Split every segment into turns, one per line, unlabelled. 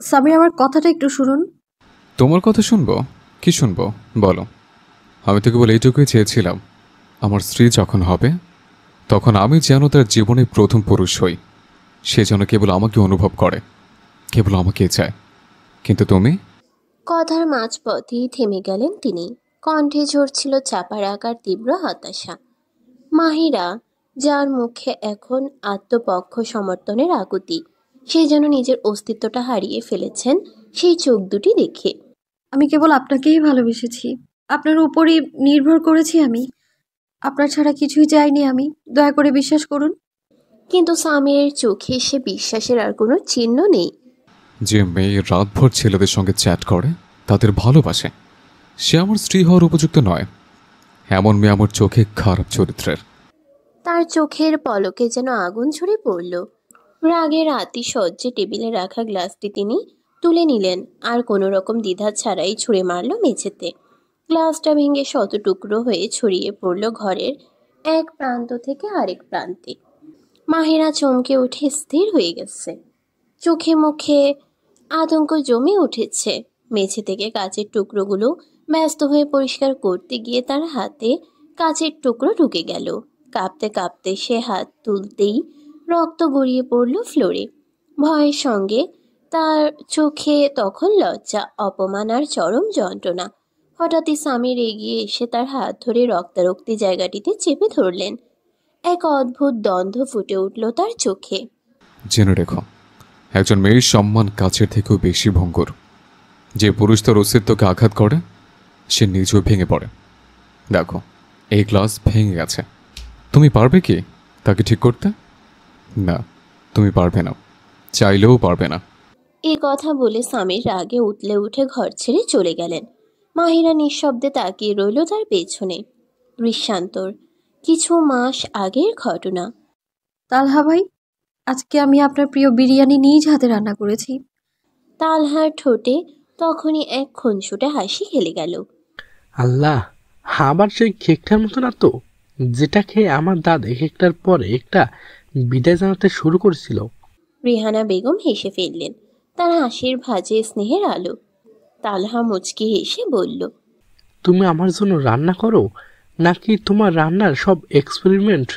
সামির, আমার কথাটা একটু শুনুন।
তোমার কথা শুনবো? কি শুনবো বলো। আমি তো কেবল এইটুকুই চেয়েছিলাম, আমার স্ত্রী যখন হবে তখন আমি যেন তার জীবনে প্রথম পুরুষ হই। সে যেন কেবল আমাকে অনুভব করে, কেবল আমাকে চায়। কিন্তু তুমি?
কথার মাঝপথেই থেমে গেলেন তিনি। কণ্ঠে ঝরছিল চাপা রাখার তীব্র হতাশা। মাহিরা, যার মুখে এখন আত্মপক্ষ সমর্থনের আকুতি, সে যেন নিজের অস্তিত্বটা হারিয়ে ফেলেছেন সেই চোখ দুটি দেখে।
আমি কেবল আপনাকেই ভালোবেসেছি, আপনার উপরই নির্ভর করেছি আমি। আপনার ছাড়া কিছুই চাইনি আমি, দয়া করে বিশ্বাস করুন।
কিন্তু সামিরের চোখে সে বিশ্বাসের আর কোনো চিহ্ন নেই।
যে মেয়ে রাতভর ছেলেদের সঙ্গে চ্যাট করে, তাদের ভালোবাসে, সে আমার স্ত্রী হওয়ার উপযুক্ত নয়। এমন মেয়ে আমার চোখে খারাপ চরিত্রের।
তার চোখের পলকে যেন আগুন ঝরে পড়ল। রাগের আতিশয্যে টেবিলে রাখা গ্লাসটি তিনি তুলে নিলেন, আর কোনো রকম দ্বিধা ছাড়াই ছুঁড়ে মারল মেঝেতে। গ্লাসটা ভেঙে শত টুকরো হয়ে ছড়িয়ে পড়ল ঘরের এক প্রান্ত থেকে আরেক প্রান্তে। মাহিরা চমকে উঠে স্থির হয়ে গেছে। চোখে মুখে আতঙ্ক জমে উঠেছে। মেঝে থেকে কাচের টুকরোগুলো ব্যস্ত হয়ে পরিষ্কার করতে গিয়ে তার হাতে কাচের টুকরো ঢুকে গেল। কাঁপতে কাঁপতে সে হাত তুলতেই রক্ত গড়িয়ে পড়ল ফ্লোরে। ভয়ের সঙ্গে তার চোখে তখন লজ্জা, অপমান আর চরম যন্ত্রণা। হঠাৎই স্বামীর এগিয়ে এসে তার হাত ধরে রক্তারক্তি জায়গাটিতে চেপে ধরলেন। এক অদ্ভুত দ্বন্দ্ব ফুটে উঠল তার চোখে।
জেনে রেখো, একজন মেয়ের সম্মান কাছের থেকেও বেশি ভঙ্গুর। যে পুরুষ তার অস্তিত্বকে আঘাত করে, সে নিজেও ভেঙে পড়ে। দেখো, এই গ্লাস ভেঙে গেছে। তুমি পারবে কি তাকে ঠিক করতে? না, তুমি পারবে না, চাইলেও পারবে না।
এই কথা বলে স্বামীর রাগে উতলে উঠে ঘর ছেড়ে চলে গেলেন। মাহিরা নিঃশব্দে তাকিয়ে রইল তার পেছনে। দৃশ্যান্তর কিছু মাস আগের ঘটনা।
তালহা ভাই, আজকে আমি আপনার প্রিয় বিরিয়ানি নিজ হাতে রান্না করেছি।
তালহার ঠোঁটে তখনই এক খুনসুটে হাসি খেলে গেল।
আল্লাহ, আবার সেই কেকটার মতো না তো, যেটা খেয়ে আমার দাঁত এক একটার পর একটা বিদায় জানাতে শুরু করেছিল।
রিহানা বেগম হেসে ফেললেন, তার হাসির ভাঁজে স্নেহের আলো। তালহা মুচকি হেসে বলল,
তুমি আমার জন্য রান্না করো, নাকি তোমার রান্নার সব এক্সপেরিমেন্ট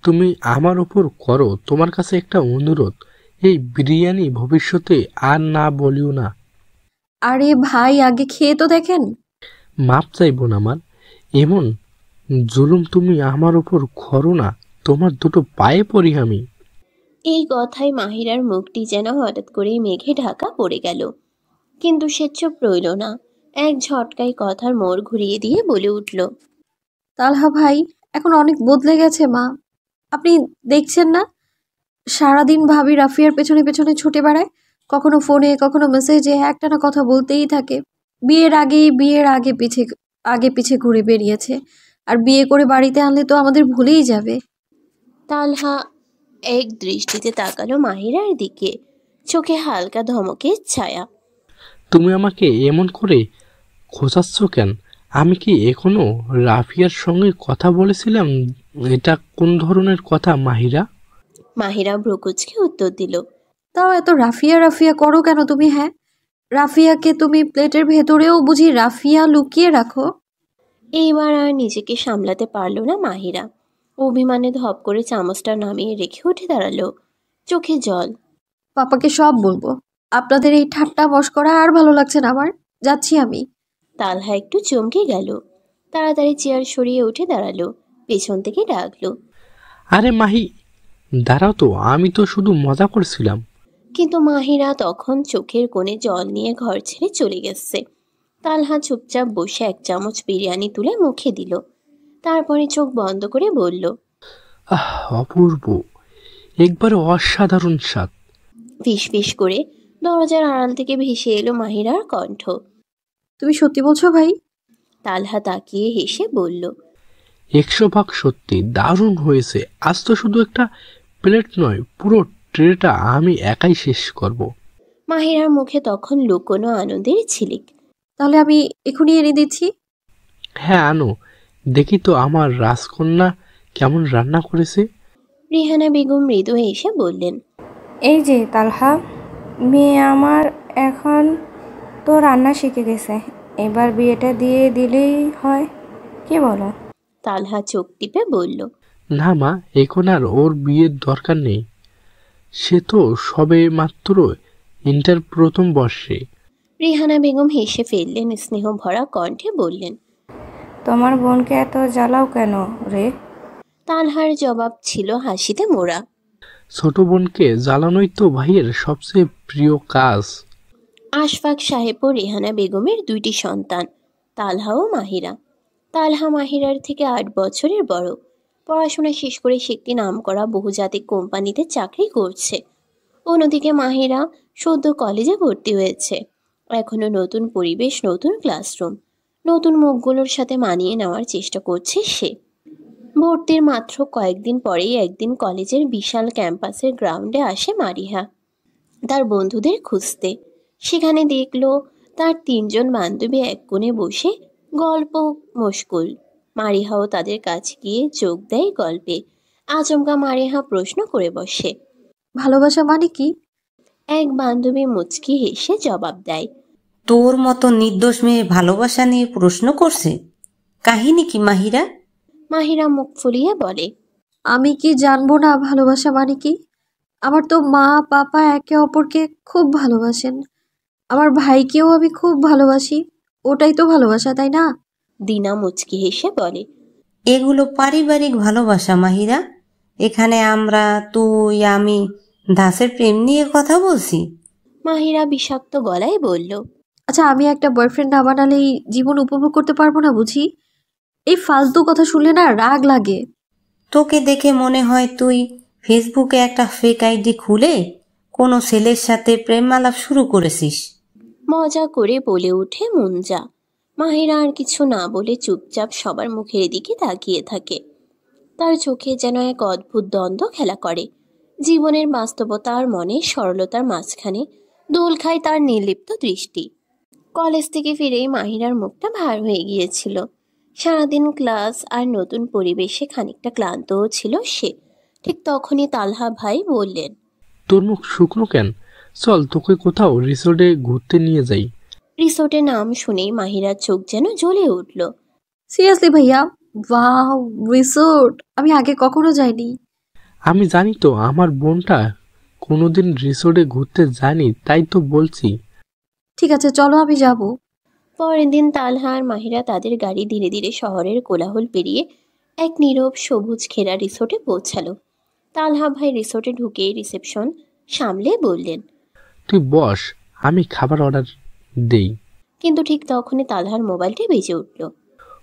তুমি আমার উপর করো? তোমার কাছে একটা অনুরোধ, এই বিরিয়ানি ভবিষ্যতে আর না বলিও না।
আরে ভাই, আগে খেয়ে তো দেখেন।
মাপ চাইব না আমার, এমন জুলুম তুমি আমার উপর করো না, তোমার দুটো পায়ে পড়ি আমি।
এই কথায় মাহিরার মুখটি যেন হঠাৎ করেই মেঘে ঢাকা পড়ে গেল। কিন্তু সে চুপ রইল না। এক ঝটকায় কথার মোড় ঘুরিয়ে দিয়ে বলে উঠল,
তালহা ভাই, এখন অনেক বদলে গেছে মা। আপনি দেখছেন না, সারাদিন ভাবি রাফিয়ার পেছনে পেছনে ছুটে বেড়ায়, কখনো ফোনে কখনো মেসেজে একটানা কথা বলতেই থাকে। বিয়ের আগে পিছে ঘুরে বেরিয়েছে, আর বিয়ে করে বাড়িতে আনলে তো আমাদের ভুলেই যাবে।
তালহা এক দৃষ্টিতে তাকালো মাহিরার দিকে, চোখে হালকা ধমকের ছায়া।
তুমি আমাকে এমন করে খোঁজাচ্ছ কেন? আমি কি এখনো রাফিয়ার সঙ্গে কথা বলেছিলাম? এটা কোন ধরনের কথা মাহিরা?
মাহিরা ভ্রুকুচকে উত্তর দিল,
তাও এত রাফিয়া রাফিয়া করো কেন তুমি? হ্যাঁ, রাফিয়াকে তুমি প্লেটের ভেতরেও বুঝি রাফিয়া লুকিয়ে রাখো?
এইবার আর নিজেকে সামলাতে পারল না মাহিরা। অভিমানে ধপ করে চামচটা নামিয়ে রেখে উঠে দাঁড়ালো, চোখে জল।
পাপাকে সব বলবো। আপনাদের এই ঠাট্টা মশকরা আর ভালো লাগছে না আমার। যাচ্ছি আমি।
তালহা একটু চমকে গেল, তাড়াতাড়ি চেয়ার সরিয়ে উঠে দাঁড়ালো, পেছন থেকে ডাকলো,
আরে মাহি, দাঁড়াও তো, আমি তো শুধু মজা করছিলাম।
কিন্তু মাহিরা তখন চোখের কোণে জল নিয়ে ঘর ছেড়ে চলে গেছে। তালহা চুপচাপ বসে এক চামচ বিরিয়ানি তুলে মুখে দিল, তারপরে চোখ বন্ধ করে বলল,
আহ, অপূর্ব, একবারে অসাধারণ স্বাদ।
ফিস ফিস করে দরজার আড়াল থেকে ভেসে এলো মাহিরার কণ্ঠ।
তুমি সত্যি বলছো ভাই?
তালহা তাকিয়ে হেসে বলল,
100 ভাগ সত্যি, দারুণ হয়েছে। আজ তো শুধু একটা প্লেট নয়, পুরো ট্রেটা আমি একাই শেষ করব।
মাহিরার মুখে তখন লুকোনো আনন্দের ঝিলিক।
তাহলে আমি এখনই এনে দিচ্ছি।
হ্যাঁ আনো, দেখি তো আমার রাজকন্যা কেমন রান্না করেছে।
রিহানা বেগম মৃদু হেসে বললেন,
এই যে তালহা। মেয়ে আমার এখন তো রান্না শিখে গেছে, এবার বিয়েটা দিয়ে দিলেই হয়, কি বলো?
তালহা চোখ টিপে বলল।
না মা, এখন আর ওর বিয়ের দরকার নেই। সে তো সবে মাত্র ইন্টার প্রথম বর্ষে।
রিহানা বেগম হেসে ফেললেন, স্নেহ ভরা কণ্ঠে বললেন।
তোমার বোনকে এত জ্বালাও কেন রে?
তালহার জবাব ছিল হাসিতে মোড়া।
ছোট বোনকে জ্বালানোই তো ভাইয়ের সবচেয়ে প্রিয় কাজ।
আশফাক সাহেব ও রেহানা বেগমের দুইটি সন্তান, তালহা ও মাহিরা। তালহা মাহিরার থেকে 8 বছরের বড়। পড়াশোনা শেষ করে সে একটি নামকরা বহুজাতিক কোম্পানিতে চাকরি করছে। অন্যদিকে মাহিরা সদ্য কলেজে ভর্তি হয়েছে। এখনো নতুন পরিবেশ, নতুন ক্লাসরুম, নতুন মুখগুলোর সাথে মানিয়ে নেওয়ার চেষ্টা করছে সে। ভর্তির মাত্র কয়েকদিন পরেই একদিন কলেজের বিশাল ক্যাম্পাসের গ্রাউন্ডে আসে মারিহা তার বন্ধুদের খুঁজতে। সেখানে দেখলো তার 3জন বান্ধবী এক কোণে বসে গল্প মশগুল। মারিহাও তাদের কাছে গিয়ে যোগ দেয় গল্পে। আচমকা মারিহা প্রশ্ন করে বসে।
ভালোবাসা মানে কি?
এক বান্ধবী মুচকি হেসে জবাব দেয়।
তোর মতো নির্দোষ মেয়ে ভালোবাসা নিয়ে প্রশ্ন করছে? কাহিনী কি মাহিরা?
মাহিরা মুখ ফুলিয়ে বলে।
আমি কি জানবো না ভালোবাসা মানে কি? আমার তো মা পাপা একে অপরকে খুব ভালোবাসেন। আমার ভাইকেও আমি খুব ভালোবাসি। ওটাই তো ভালোবাসা, তাই না?
দিনা মুচকি হেসে বলে।
এগুলো পারিবারিক ভালোবাসা মাহিরা। এখানে আমরা, তুই, আমি দাসের প্রেম নিয়ে কথা বলছি।
মাহিরা বিষাক্ত গলায় বলল।
আচ্ছা, আমি একটা বয়ফ্রেন্ড না বানালেই জীবন উপভোগ করতে পারবো না বুঝি? এই ফালতু কথা শুনলে না রাগ লাগে।
তোকে দেখে মনে হয় তুই ফেসবুকে একটা ফেক আইডি খুলে কোনো ছেলের সাথে প্রেম আলাপ শুরু করেছিস।
মজা করে বলে ওঠে মুঞ্জা। মাহিরা আর কিছু না বলে চুপচাপ সবার মুখের দিকে তাকিয়ে থাকে। তার চোখে যেন এক অদ্ভুত দ্বন্দ্ব খেলা করে। জীবনের বাস্তবতা আর মনের সরলতার মাঝখানে দোল খায় তার নির্লিপ্ত দৃষ্টি। কলেজ থেকে ফিরেই মাহিরার মুখটা ভার হয়ে গিয়েছিল। সারাদিন ক্লাস আর নতুন পরিবেশে খানিকটা ক্লান্তও ছিল সে। ঠিক তখনই তালহা ভাই বললেন।
তোর মুখ শুকনো কেন? চল তোকে কোথাও রিসোর্টে ঘুরতে নিয়ে যাই।
রিসোর্টের নাম শুনেই মাহিরার চোখ যেন জ্বলে উঠল।
সিরিয়াসলি ভাইয়া? Wow, resort! আমি আগে কখনো যাইনি।
আমি জানি তো, আমার বোনটা কোনোদিন রিসোর্টে ঘুরতে যায়নি, তাই তো বলছি।
ঠিক আছে, চলো, আমি যাব।
পরের দিন তালহা আর মাহিরা তাদের গাড়ি ধীরে ধীরে শহরের কোলাহল পেরিয়ে এক নীরব সবুজ ঘেরা রিসোর্টে পৌঁছালো। তালহা ভাই রিসোর্টে ঢুকে রিসেপশন সামলে বললেন।
তুই বস, আমি খাবার অর্ডার দেই।
কিন্তু ঠিক তখনই তালহার মোবাইলটি বেজে উঠল।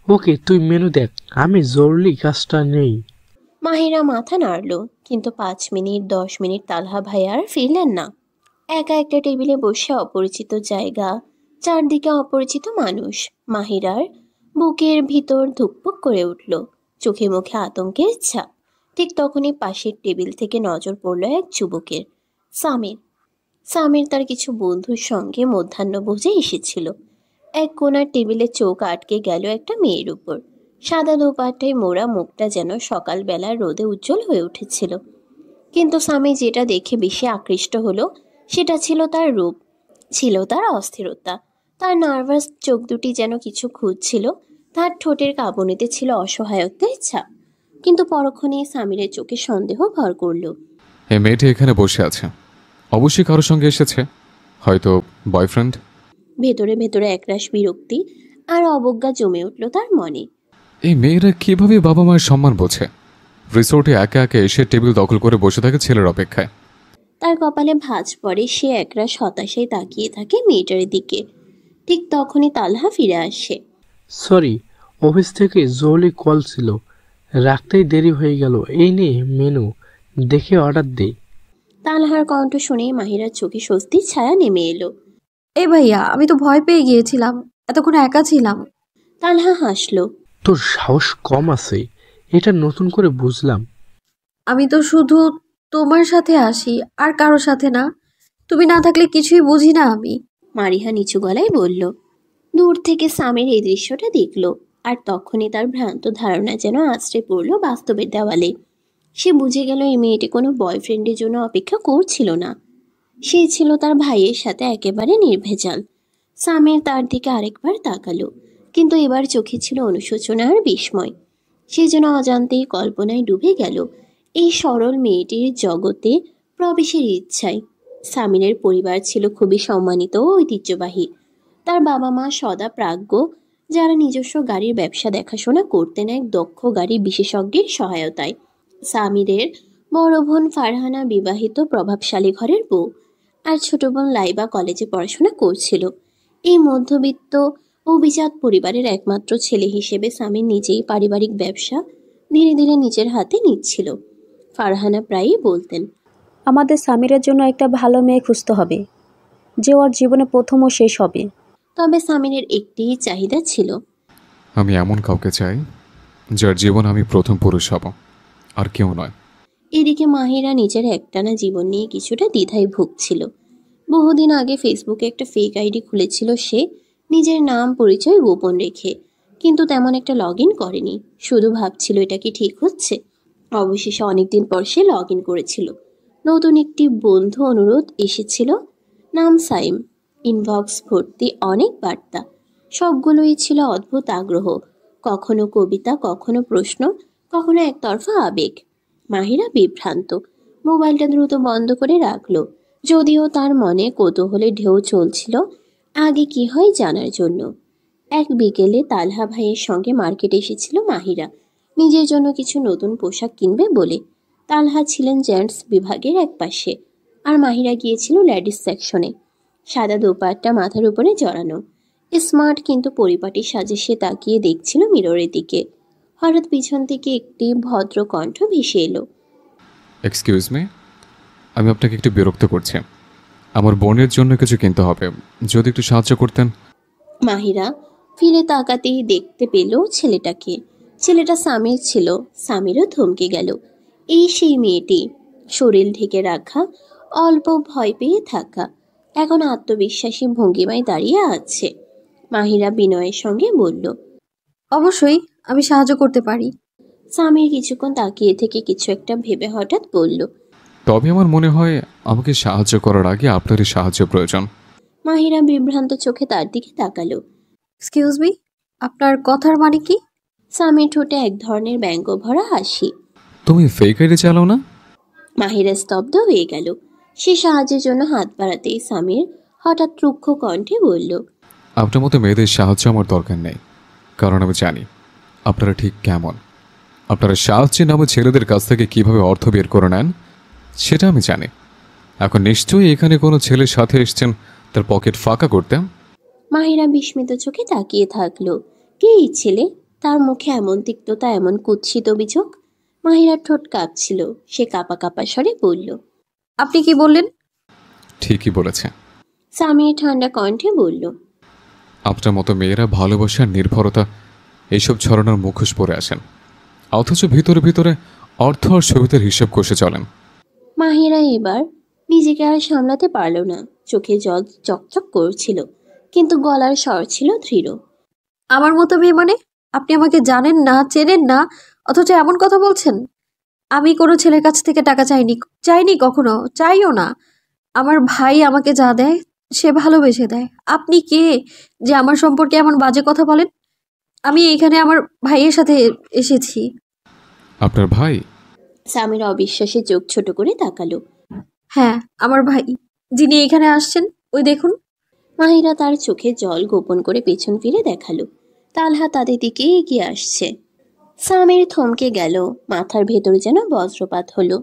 ওকে, তুই মেনু দেখ, আমি জরুরি কাজটা নেই।
মাহিরা মাথা নাড়ল, কিন্তু 5 মিনিট 10 মিনিট তালহা ভাই আর ফিরলেন না। একা একটা টেবিলে বসে অপরিচিত জায়গা, চারদিকে অপরিচিত মানুষ। মাহিরার বুকের ভিতর ধুকপুক করে উঠল, চোখে মুখে আতঙ্কের ছাপ। ঠিক তখনই পাশের টেবিল থেকে নজর পড়ল এক যুবকের, সামির। সামির তার কিছু বন্ধুর সঙ্গে মধ্যাহ্নভোজে এসেছিল। এক কোণার টেবিলে চোখ আটকে গেল একটা মেয়ের উপর। সাদা দোপাট্টায় মোড়া মুখটা যেন সকালবেলার রোদে উজ্জ্বল হয়ে উঠেছিল। কিন্তু স্বামী যেটা দেখে বেশি আকৃষ্ট হলো সেটা ছিল তার রূপ, ছিল তার অস্থিরতা। তার নার্ভাস চোখ দুটি যেন কিছু খুঁজছিল। তার ঠোঁটের কাঁপুনিতে ছিল অসহায়ত্বের ছাপ। কিন্তু পরক্ষণেই সামিরের চোখে সন্দেহ ভর করল।
এই মেয়েটি এখানে বসে আছে, অবশ্যই কারোর সঙ্গে এসেছে, হয়তো বয়ফ্রেন্ড।
ভেতরে ভেতরে একরাশ বিরক্তি আর অবজ্ঞা জমে উঠল তার মনে।
এই মেয়েরা কিভাবে বাবা মায়ের সম্মান বোঝে? রিসোর্টে একে একে এসে টেবিল দখল করে বসে থাকে ছেলের অপেক্ষায়।
তার কপালে ভাঁজ পড়ে, সে একরাশ হতাশায় তাকিয়ে থাকে মেয়েটার দিকে। ঠিক তখনই তালহা ফিরে আসে।
সরি, অফিস থেকে জরুরি কল ছিল, রাখতেই দেরি হয়ে গেল। এই নে মেনু, দেখে অর্ডার দে।
তালহার কণ্ঠ শুনে মাহিরার চোখে স্বস্তির ছায়া নেমে এলো।
এই ভাইয়া, আমি তো ভয় পেয়ে গিয়েছিলাম, এতক্ষণ একা ছিলাম।
তালহা হাসলো।
তোর সাহস কম আছে, এটা নতুন করে বুঝলাম।
আমি তো শুধু তোমার সাথে আসি, আর কারোর সাথে না। তুমি না থাকলে কিছুই বুঝি না আমি।
মারিহা নিচু গলায় বলল। দূর থেকে সামির এই দৃশ্যটা দেখলো, আর তখনই তার ভ্রান্ত ধারণা যেন আছড়ে পড়ল বাস্তবের দেওয়ালে। সে বুঝে গেল এই মেয়েটি কোনো বয়ফ্রেন্ডের জন্য অপেক্ষা করছিল না। সে ছিল তার ভাইয়ের সাথে একেবারে নির্ভেজাল। সামির তার দিকে আরেকবার তাকালো, কিন্তু এবার চোখে ছিল অনুশোচনা আর বিস্ময়। সে যেন অজান্তেই কল্পনায় ডুবে গেল এই সরল মেয়েটির জগতে প্রবেশের ইচ্ছায়। সামিরের পরিবার ছিল খুবই সম্মানিত ও ঐতিহ্যবাহী। তার বাবা মা সদা প্রাজ্ঞ, যারা নিজস্ব গাড়ির ব্যবসা দেখাশোনা করতেন এক দক্ষ গাড়ি বিশেষজ্ঞের সহায়তায়। সামিরের বড় বোন ফারহানা বিবাহিত প্রভাবশালী ঘরের বউ, আর ছোট বোন লাইবা কলেজে পড়াশোনা করছিল। এই মধ্যবিত্ত অভিজাত পরিবারের একমাত্র ছেলে হিসেবে সামির নিজেই পারিবারিক ব্যবসা ধীরে ধীরে নিজের হাতে নিচ্ছিল। ফারহানা প্রায়ই বলতেন,
আমাদের সামিরের জন্য একটা ভালো মেয়ে খুঁজতে হবে, যে ওর জীবনে প্রথম ও শেষ হবে।
তবে সামিরের একটিই চাহিদা ছিল,
আমি এমন কাউকে চাই যার জীবন আমি প্রথম পুরুষ হব, আর কেউ নয়।
এদিকে মাহিরা নিজের একটানা জীবন নিয়ে কিছুটা দ্বিধায় ভুগছিল। বহুদিন আগে ফেসবুকে একটা ফেক আইডি খুলেছিল সে, নিজের নাম পরিচয় গোপন রেখে, কিন্তু তেমন একটা লগ ইন করেনি। শুধু ভাবছিল এটা কি ঠিক হচ্ছে। অবশেষে অনেকদিন পর সে লগ ইন করেছিল। নতুন একটি বন্ধু অনুরোধ এসেছিল, নাম সাইম। ইনবক্স ভর্তি অনেক বার্তা, সবগুলোই ছিল অদ্ভুত আগ্রহ, কখনো কবিতা, কখনো প্রশ্ন, কখনো একতরফা আবেগ। মাহিরা বিভ্রান্ত, মোবাইলটা দ্রুত বন্ধ করে রাখলো, যদিও তার মনে কৌতূহলে ঢেউ চলছিল আগে কি হয় জানার জন্য। এক বিকেলে তালহা ভাইয়ের সঙ্গে মার্কেটে এসেছিল মাহিরা, নিজের জন্য কিছু নতুন পোশাক কিনবে বলে। তালহা ছিলেন জেন্টস বিভাগের এক পাশে, আর মাহিরা গিয়েছিল লেডিস সেকশনে। সাদা দোপাট্টা মাথার উপরে জড়ানো, স্মার্ট কিন্তু পরিপাটি সাজে সে তাকিয়ে দেখছিল মিররের দিকে। হঠাৎ পিছন থেকে একটি ভদ্র কণ্ঠ ভেসে এলো,
এক্সকিউজ মি, আমি আপনাকে একটু বিরক্ত করছি। আমার বোনের জন্য কিছু কিনতে হবে, যদি একটু সাহায্য করতেন।
মাহিরা ফিরে তাকাতেই দেখতে পেল ছেলেটাকে। ছেলেটা সামির ছিল। সামিরও থমকে গেল। এই সেই মেয়েটি, শরীর ঢেকে রাখা, অল্প ভয় পেয়ে থাকা, এখন আত্মবিশ্বাসী ভঙ্গিমায় দাঁড়িয়ে আছে। মাহিরা বিনয়ের সঙ্গে বলল,
অবশ্যই আমি সাহায্য করতে পারি।
সামির কিছুক্ষণ তাকিয়ে থেকে কিছু একটা ভেবে হঠাৎ বলল,
তবে আমার মনে হয় আমাকে সাহায্য করার আগে আপনারই সাহায্য প্রয়োজন।
মাহিরা বিভ্রান্ত চোখে তার দিকে তাকালো।
এক্সকিউজ মি, আপনার কথার মানে কি?
সামির ঠোঁটে এক ধরনের ব্যঙ্গ ভরা হাসি।
তুমি ফেক আইডি চালাও না?
মাহিরা স্তব্ধ হয়ে গেল। সে সাহায্যের জন্য হাত বাড়াতেই সামির হঠাৎ রুক্ষ কণ্ঠে বলল,
আপনার মতো মেয়েদের সাহায্য আমার দরকার নেই, কারণ আমি জানি আপনারা ঠিক কেমন। আপনারা সাহায্যের নামে ছেলেদের কাছ থেকে কিভাবে অর্থ বের করে নেন সেটা আমি জানি। এখন নিশ্চয়ই এখানে কোনো ছেলের সাথে এসছেন তার পকেট ফাঁকা করতে।
মাহিরা বিস্মিত চোখে তাকিয়ে থাকলো। কে এই ছেলে? তার মুখে এমন তিক্ততা, এমন কুৎসিত অভিযোগ। মাহিরার ঠোঁট কাঁপছিল। সে কাঁপা কাঁপা স্বরে বলল,
আপনি কি বললেন?
ঠিকই বলেছে।
সামির ঠান্ডা কণ্ঠে বলল,
আপনার মতো মেয়েরা ভালোবাসা, নির্ভরতা এইসব ছড়ানোর মুখোশ পরে আসেন, অথচ ভিতরে ভিতরে অর্থ আর সুবিধার হিসেব কষে চলেন।
মাহিরা এবার নিজেকে আর সামলাতে পারল না। চোখে জল চকচক করছিল, কিন্তু গলার স্বর ছিল দৃঢ়।
আমার মতো মেয়ে মানে? আপনি আমাকে জানেন না, চেনেন না, অথচ এমন কথা বলছেন। আমি কোনো ছেলের কাছ থেকে টাকা চাইনি কখনো, চাইও না। আমার ভাই আমাকে যা দেয় সে ভালোবেসে দেয়। আপনি কে যে আমার সম্পর্কে এমন বাজে কথা বলেন? আমি এখানে আমার ভাইয়ের সাথে এসেছি।
আপনার ভাই?
সামির অবিশ্বাসে চোখ ছোট করে তাকালো।
হ্যাঁ, আমার ভাই, যিনি এখানে আসছেন, ওই দেখুন।
মাহিরা তার চোখে জল গোপন করে পেছন ফিরে দেখালো। তালহা তাদের দিকে এগিয়ে আসছে। সামির থমকে গেল, মাথার ভেতরে যেন বজ্রপাত হলো।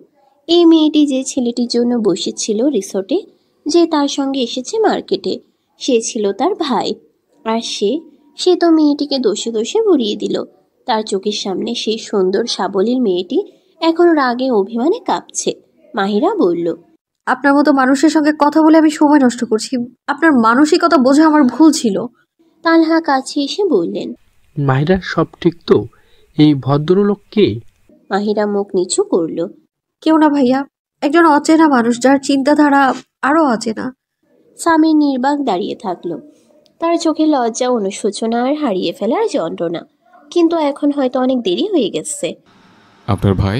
এই মেয়েটি যে ছেলেটির জন্য বসেছিল রিসোর্টে, যে তার সঙ্গে এসেছে মার্কেটে, সে ছিল তার ভাই। আর সে তো মেয়েটিকে দোষে দোষে ভরিয়ে দিল। তার চোখের সামনে সেই সুন্দর সাবলীল মেয়েটি এখন রাগে অভিমানে কাঁপছে। মাহিরা বলল,
আপনার মতো মানুষের সঙ্গে কথা বলে আমি সময় নষ্ট করছি। আপনার মানসিকতা বোঝা আমার ভুল ছিল।
তালহা কাছে এসে বললেন,
মাহিরা, সব ঠিক তো? এই ভদ্রলোক কে?
মাহিরা মুখ নিচু করল।
কেউ না ভাইয়া, একজন অচেনা মানুষ যার চিন্তাধারা আরো অচেনা।
সামির নির্বাক দাঁড়িয়ে থাকলো, তার চোখে লজ্জা, অনুশোচনা আর হারিয়ে ফেলার যন্ত্রণা। কিন্তু এখন হয়তো অনেক দেরি হয়ে গেছে।
আপনার ভাই?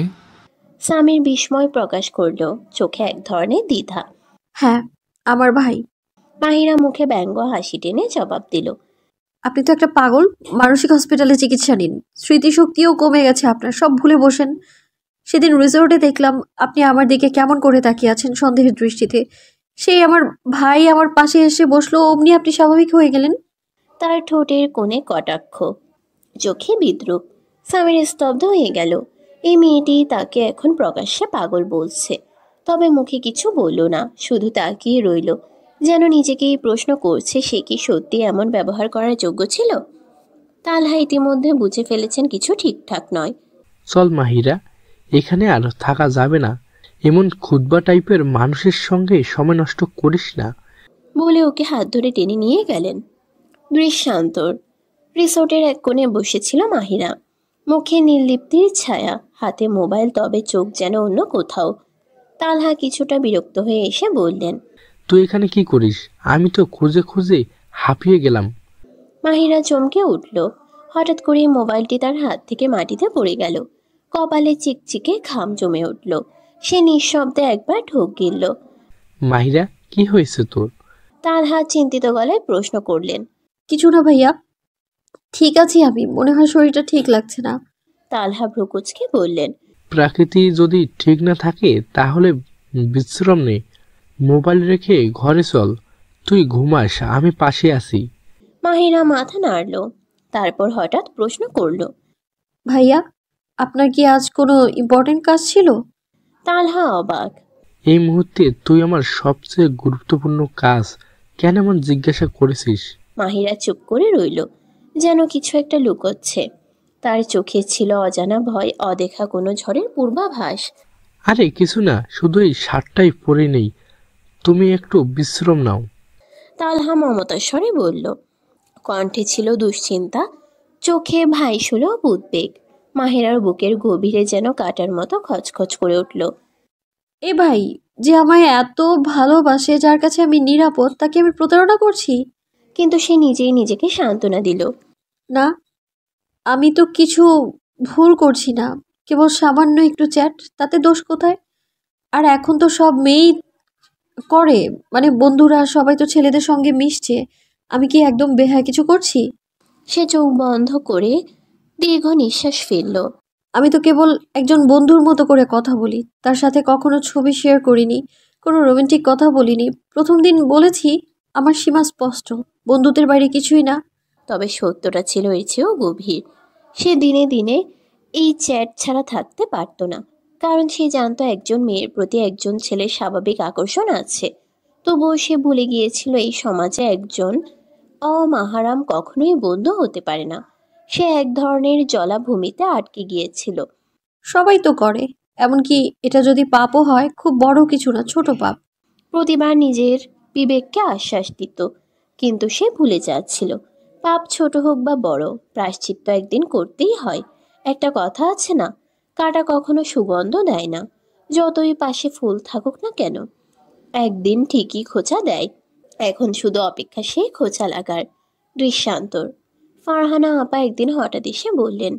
সামির বিস্ময় প্রকাশ করলো, চোখে এক ধরনের দ্বিধা।
হ্যাঁ, আমার ভাই।
মাহিরা মুখে ব্যঙ্গ হাসি টেনে জবাব দিল।
আপনি তো একটা পাগল। মানসিক হসপিটালে চিকিৎসা নিন। স্মৃতিশক্তিও কমে গেছে আপনার, সব ভুলে বসেন। সেদিন রিসোর্টে দেখলাম আপনি আমার দিকে কেমন করে তাকিয়ে আছেন সন্দেহের দৃষ্টিতে। সেই আমার ভাই আমার পাশে এসে বসলো, অমনি আপনি স্বাভাবিক হয়ে গেলেন।
তার ঠোঁটের কোণে কটাক্ষ, চোখে বিদ্রুপ। সামির স্তব্ধ হয়ে গেল। এই মেয়েটি তাকে এখন প্রকাশ্যে পাগল বলছে, তবে মুখে কিছু বলল না, শুধু তাকিয়ে রইল, যেন নিজেকেই প্রশ্ন করছে সে কি সত্যি এমন ব্যবহার করার যোগ্য ছিল। তালহা ইতিমধ্যে বুঝে ফেলেছেন কিছু ঠিকঠাক নয়।
চল মাহিরা, এখানে আর থাকা যাবে না। এমন খুদবা টাইপের মানুষের সঙ্গে সময় নষ্ট করিস না।
বলে ওকে হাত ধরে টেনে নিয়ে গেলেন। দৃশ্যান্তর। রিসোর্টের এক কোণে বসেছিল মাহিরা, মুখে নির্লিপ্তির ছায়া, হাতে মোবাইল, তবে চোখ যেন অন্য কোথাও। তালহা কিছুটা বিরক্ত হয়ে এসে বললেন,
তুই এখানে কি করিস? আমি তো খুঁজে খুঁজে হাঁপিয়ে গেলাম।
মাহিরা চমকে উঠল। হঠাৎ করে মোবাইলটি তার হাত থেকে মাটিতে পড়ে গেল। কপালে চিকচিকে ঘাম জমে উঠল। সে নিঃশব্দে একবার ঢোক গিলল।
মাহিরা, কি হয়েছে তোর?
তালহা চিন্তিত গলায় প্রশ্ন করলেন।
কিছু না ভাইয়া, ঠিক আছি আমি। মনে হয় শরীরটা ঠিক লাগছে না।
তালহা ভ্রুকুচকে বললেন,
প্রকৃতি যদি ঠিক না থাকে তাহলে বিশ্রাম নে। মোবাইল রেখে ঘরে চল। তুই ঘুমাস, আমি পাশে আছি।
মাহিরা মাথা নাড়ল, তারপর হঠাৎ প্রশ্ন করল।
ভাইয়া, আপনার কি আজ কোনো ইম্পর্টেন্ট কাজ ছিল?
তালহা অবাক।
এই মুহূর্তে তুই আমার সবচেয়ে গুরুত্বপূর্ণ কাজ কেন এমন জিজ্ঞাসা করেছিস?
মাহিরা চুপ করে রইল, যেন কিছু একটা লুকোচ্ছে। তার চোখে ছিল অজানা ভয়, অদেখা কোনো ঝড়ের পূর্বাভাস।
আরে কিছু না, শুধু এই শার্টটাই পরে নেই। তুমি একটু বিশ্রাম নাও।
তালহা মমতার স্বরে বলল। কণ্ঠে ছিল দুশ্চিন্তা, চোখে ভাইসুলভ উদ্বেগ। মাহিরার বুকের গভীরে যেন কাটার মতো খচখচ করে উঠল।
এ ভাই, যে আমায় এত ভালোবাসে, যার কাছে আমি নিরাপদ, তাকে আমি প্রতারণা করছি?
কিন্তু সে নিজেই নিজেকে সান্ত্বনা দিল।
না, আমি তো কিছু ভুল করছি না। কেবল সামান্য একটু চ্যাট, তাতে দোষ কোথায়? আর এখন তো সব মেয়েই করে, মানে বন্ধুরা সবাই তো ছেলেদের সঙ্গে মিশছে। আমি কি একদম বেহায় কিছু করছি?
সে চোখ বন্ধ করে দীর্ঘ নিঃশ্বাস ফেলল।
আমি তো কেবল একজন বন্ধুর মতো করে কথা বলি। তার সাথে কখনো ছবি শেয়ার করিনি, কোনো রোমান্টিক কথা বলিনি। প্রথম দিন বলেছি, আমার সীমা স্পষ্ট, বন্ধুদের বাইরে কিছুই না।
তবে সত্যটা ছিল এর চেয়েও গভীর। সে দিনে দিনে এই চ্যাট ছাড়া থাকতে পারত না, কারণ সে জানতো একজন মেয়ের প্রতি একজন ছেলের স্বাভাবিক আকর্ষণ আছে। তবুও সে ভুলে গিয়েছিল এই সমাজে একজন অমাহারাম কখনোই বন্ধু হতে পারে না। সে এক ধরনের জলাভূমিতে আটকে গিয়েছিল।
সবাই তো করে, এমনকি এটা যদি পাপও হয়, খুব বড় কিছু না, ছোট পাপ।
প্রতিবার নিজের বিবেককে আশ্বাস দিত, কিন্তু সে ভুলে যাচ্ছিল পাপ ছোট হোক বা বড়, প্রায়শ্চিত্ত একদিন করতেই হয়। একটা কথা আছে না, কাঁটা কখনো সুগন্ধ দেয় না, যতই পাশে ফুল থাকুক না কেন, একদিন ঠিকই খোঁচা দেয়। এখন শুধু অপেক্ষা সেই খোঁচা লাগার। দৃশ্যান্তর। ফারহানা আপা একদিন হঠাৎ এসে বললেন,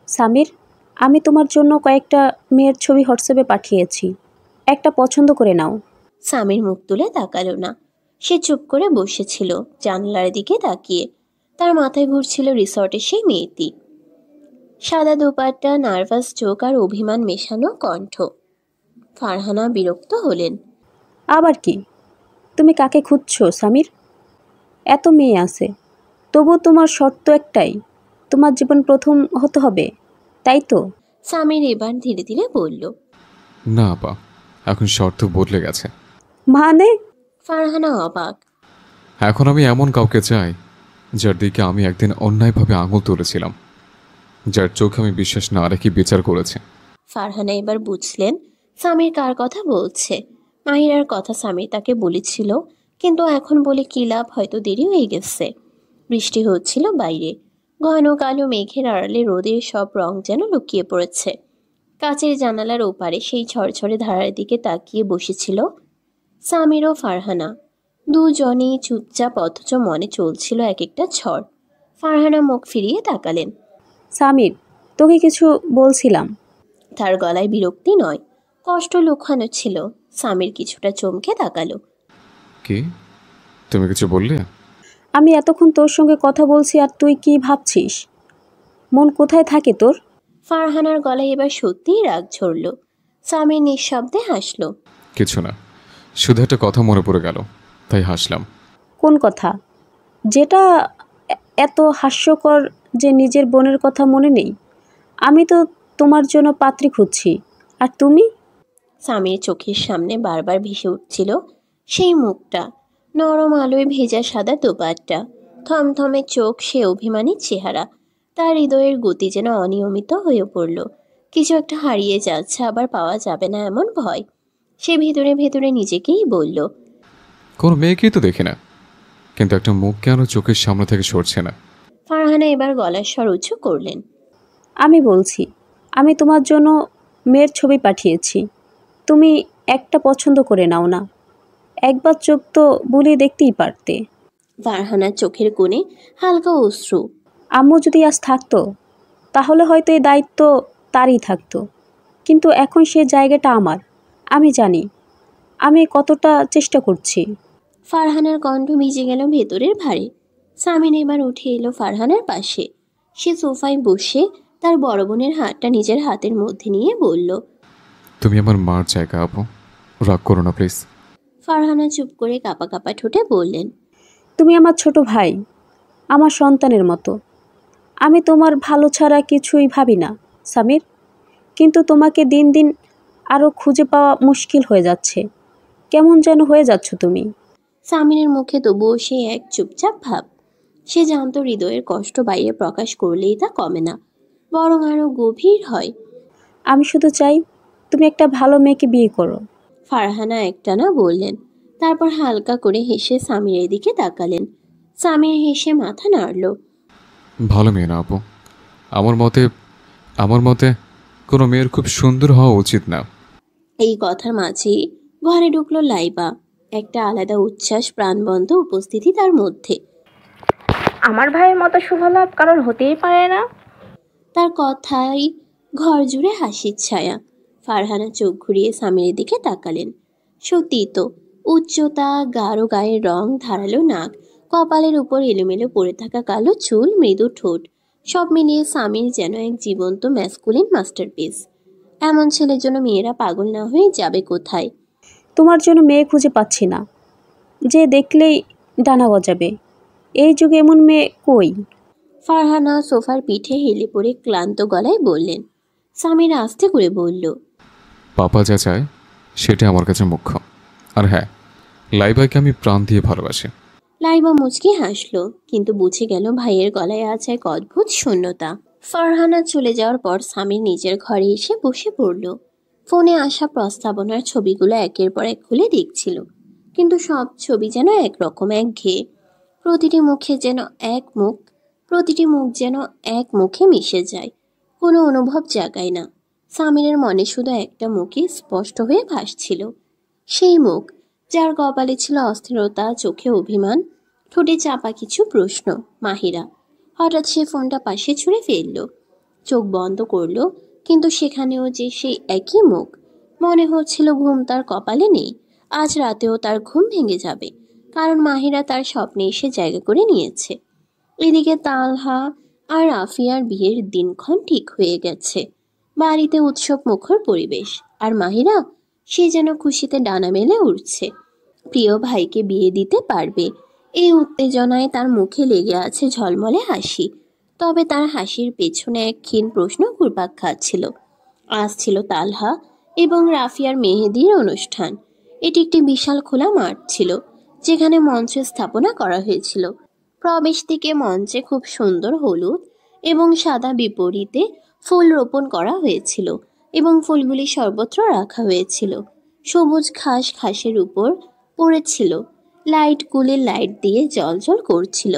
সামির, আমি তোমার জন্য কয়েকটা মেয়ের ছবি হোয়াটসঅ্যাপে পাঠিয়েছি, একটা পছন্দ করে নাও।
সামির মুখ তুলে তাকালো না। সে চুপ করে বসেছিল, জানলার দিকে তাকিয়ে। তার মাথায় ঘুরছিল রিসর্টের সেই মেয়েটি, সাদা দোপাট্টা, নার্ভাস চোখ আর অভিমান মেশানো কণ্ঠ। ফারহানা বিরক্ত হলেন।
আবার কি? তুমি কাকে খুঁজছো সামির? এত মেয়ে আছে, তবু তোমার শর্ত একটাই, তোমার জীবন প্রথম হতে হবে, তাই তো?
সামির এবার ধীরে ধীরে বলল।
না আপা, এখন শর্ত বদলে গেছে।
মানে?
ফারহানা অবাক।
এখন আমি এমন কাউকে চাই যার দিকে আমি একদিন অন্যায়ভাবে আঙুল তুলেছিলাম, যার চোখ আমি বিশ্বাস না রেখে বিচার করেছে।
ফারহানা এবার বুঝলেন সামির কার কথা বলছে। মাহিরার কথা সামির তাকে বলেছিল, কিন্তু এখন বলে কি লাভ, হয়তো দেরি হয়ে গেছে। বৃষ্টি হচ্ছিল বাইরে, ঘন কালো মেঘের আড়ালে রোদের সব রং যেন লুকিয়ে পড়েছে। কাচের জানালার ওপারে সেই ঝরঝরে ধারার দিকে তাকিয়ে বসেছিল সামির ও ফারহানা। দুজনেই চুপচাপ, অথচ মনে চলছিল এক একটা ঝড়। ফারহানা মুখ ফিরিয়ে তাকালেন।
সামির, তোকে কিছু বলছিলাম।
তার গলায় বিরক্তি নয়, কষ্ট লুকানো ছিল। সামির কিছুটা চমকে তাকালো।
কি তুমি কিছু বললে?
আমি এতক্ষণ তোর সঙ্গে কথা বলছি আর তুই কি ভাবছিস? মন কোথায় থাকে তোর?
ফারহানার গলায় এবার সত্যিই রাগ ঝরল। সামির নিঃশব্দে হাসল।
কিছু না, শুধু একটা কথা মনে পড়ে গেল, তাই হাসলাম।
কোন কথা? যেটা এত হাস্যকর যে নিজের বোনের কথা মনে নেই? আমি তো তোমার জন্য পাত্রী খুঁজছি, আর তুমি?
সামির চোখের সামনে বারবার ভেসে উঠছিল সেই মুখটা, নরম আলোয় ভেজা সাদা দোপাট্টা, থমথমে চোখ, সে অভিমানী চেহারা। তার হৃদয়ের গতি যেন অনিয়মিত হয়ে পড়ল। কিছু একটা হারিয়ে যাচ্ছে, আবার পাওয়া যাবে না এমন ভয়। সে ভেতরে ভেতরে নিজেকেই বলল,
কোনো মেয়েকেই তো দেখি না, কিন্তু একটা মুখ কেন চোখের সামনে থেকে সরছে না?
ফারহানা এবার গলার স্বর উঁচু করলেন।
আমি বলছি, আমি তোমার জন্য মেয়ের ছবি পাঠিয়েছি, তুমি একটা পছন্দ করে নাও না। একবার চোখ তো বুলিয়ে দেখতেই পারতে।
ফারহানার চোখের কোণে হালকা অশ্রু।
আম্মু যদি আজ থাকতো তাহলে হয়তো এই দায়িত্ব তারই থাকতো, কিন্তু এখন সে জায়গাটা আমার। আমি জানি আমি কতটা চেষ্টা করছি।
ফারহানার কণ্ঠ ভিজে গেল ভেতরের ভারে। সামিন এবার উঠে এলো ফারহানার পাশে। সে সোফায় বসে তার বড় বোনের হাতটা নিজের হাতের মধ্যে নিয়ে বলল,
তুমি আমার মার জায়গা আপু, রাগ করো না প্লিজ।
ফারহানা চুপ করে কাঁপা কাঁপা ঠোঁটে বললেন,
তুমি আমার ছোট ভাই, আমার সন্তানের মতো। আমি তোমার ভালো ছাড়া কিছুই ভাবি না সামির, কিন্তু তোমাকে দিন দিন আরও খুঁজে পাওয়া মুশকিল হয়ে যাচ্ছে। কেমন যেন হয়ে যাচ্ছ তুমি।
সামিনের মুখে তবুও সে এক চুপচাপ ভাব। সে জানত হৃদয়ের কষ্ট বাইরে প্রকাশ করলেই তা কমে না, বরং আরও গভীর হয়।
আমি শুধু চাই তুমি একটা ভালো মেয়েকে বিয়ে করো।
ফারহানা একটানা বললেন, তারপর হালকা করে হেসে সামিরের দিকে তাকালেন। সামির হেসে মাথা নাড়ল।
ভালো মেয়ে না আপু, আমার মতে কোনো মেয়ের খুব সুন্দর হওয়া উচিত না।
এই কথার মাঝেই ঘরে ঢুকলো লাইবা। একটা আলাদা উচ্ছ্বাস, প্রাণবন্ত উপস্থিতি তার মধ্যে।
আমার ভাইয়ের মতো শুভলাভ কারোর হতেই পারে না।
তার কথাই ঘর জুড়ে হাসির ছায়া। ফারহানা চোখ ঘুরিয়ে সামিরের দিকে তাকালেন। সত্যি তো, উচ্চতা, গাঢ় গায়ের রং, ধারালো নাক, কপালের উপর এলোমেলো পড়ে থাকা কালো চুল, মৃদু ঠোঁট, সব মিলিয়ে সামির যেন এক জীবন্ত ম্যাসকুলিন মাস্টারপিস। এমন ছেলের জন্য মেয়েরা পাগল না হয়ে যাবে কোথায়?
তোমার জন্য মেয়ে খুঁজে পাচ্ছি না যে দেখলেই ডানা গজাবে। এই যুগে এমন মেয়ে কই?
ফারহানা সোফার পিঠে হেলে পড়ে ক্লান্ত গলায় বললেন। সামির আস্তে করে বলল,
পাপা যা চায় সেটা আমার কাছে মুখ্য। আর হ্যাঁ, লাইবাকে আমি প্রাণ দিয়ে ভালোবাসি।
লাইবা মুচকি হাসলো, কিন্তু বুঝে গেল ভাইয়ের গলায় আছে এক অদ্ভুত শূন্যতা। ফারহানা চলে যাওয়ার পর সামির নিজের ঘরে এসে বসে পড়ল। ফোনে আসা প্রস্তাবনার ছবিগুলো একের পর এক খুলে দেখছিল, কিন্তু সব ছবি যেন একরকম, একঘেয়ে। প্রতিটি মুখে যেন এক মুখ, প্রতিটি মুখ যেন এক মুখে মিশে যায়, কোনো অনুভব জাগায় না। সামিরের মনে শুধু একটা মুখই স্পষ্ট হয়ে ভাসছিল, সেই মুখ যার কপালে ছিল অস্থিরতা, চোখে অভিমান, ঠোঁটে চাপা কিছু প্রশ্ন। মাহিরা। হঠাৎ সে ফোনটা পাশে ছুঁড়ে ফেলল, চোখ বন্ধ করলো, কিন্তু সেখানেও যে সেই একই মুখ। মনে হচ্ছিল ঘুম তার কপালে নেই, আজ রাতেও তার ঘুম ভেঙে যাবে, কারণ মাহিরা তার স্বপ্নে এসে জায়গা করে নিয়েছে। এদিকে তালহা আর রাফিয়ার বিয়ের দিনক্ষণ ঠিক হয়ে গেছে। বাড়িতে উৎসব মুখর পরিবেশ, আর মাহিরা, সে যেন খুশিতে ডানা মেলে উঠছে। প্রিয় ভাইকে বিয়ে দিতে পারবে, এই উত্তেজনায় তার মুখে লেগে আছে ঝলমলে হাসি। তবে তার হাসির পেছনে এক ক্ষীণ প্রশ্ন ঘুরপাক খাচ্ছিল। আজ ছিল তালহা এবং রাফিয়ার মেহেদির অনুষ্ঠান। এটি একটি বিশাল খোলা মাঠ ছিল, যেখানে মঞ্চ স্থাপনা করা হয়েছিল। প্রবেশ থেকে মঞ্চে খুব সুন্দর হলুদ এবং সাদা বিপরীতে ফুল রোপণ করা হয়েছিল, এবং ফুলগুলি সর্বত্র রাখা হয়েছিল। সবুজ ঘাস ঘাসের উপর পড়েছিল, লাইটগুলির লাইট দিয়ে জ্বলজ্বল করছিল।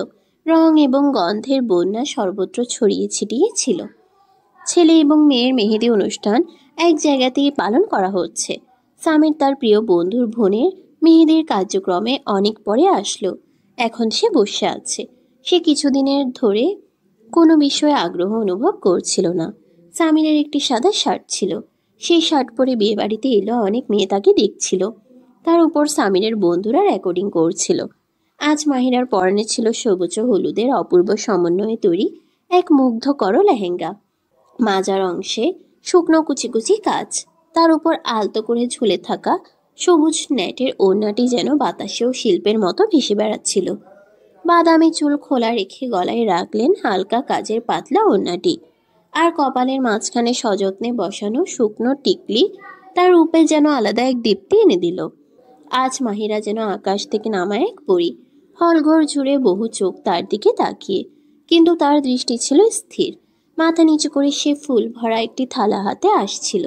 রং এবং গন্ধের বন্যা সর্বত্র ছড়িয়ে ছিটিয়ে ছিল। ছেলে এবং মেয়ের মেহেদি অনুষ্ঠান এক জায়গাতেই পালন করা হচ্ছে। সামির তার প্রিয় বন্ধুর বোনের মেহেদির কার্যক্রমে অনেক পরে আসলো। এখন সে বসে আছে। সে কিছুদিনের ধরে কোনো বিষয়ে আগ্রহ অনুভব করছিল না। সামিরের একটি সাদা শার্ট ছিল, সেই শার্ট পরে বিয়ে বাড়িতে এলো, অনেক মেয়ে তাকে দেখছিল। তার উপর সামিরের বন্ধুরা রেকর্ডিং করছিল। আজ মাহিরার পরনে ছিল সবুজ ও হলুদের অপূর্ব সমন্বয়ে তৈরি এক মুগ্ধকর লেহেঙ্গা। মাজার অংশে শুকনো কুচি কুচি কাজ, তার উপর আলতো করে ঝুলে থাকা সবুজ নেটের ওড়নাটি যেন বাতাসেও শিল্পের মতো ভেসে বেড়াচ্ছিল। বাদামি চুল খোলা রেখে গলায় রাখলেন হালকা কাজের পাতলা ওড়নাটি, আর কপালের মাঝখানে সযত্নে বসানো শুকনো টিকলি তার রূপে যেন আলাদা এক দীপ্তি এনে দিল। আজ মাহিরা যেন আকাশ থেকে নামা এক পরী। হলঘর জুড়ে বহু চোখ তার দিকে তাকিয়ে, কিন্তু তার দৃষ্টি ছিল স্থির। মাথা নিচু করে সে ফুল ভরা একটি থালা হাতে আসছিল।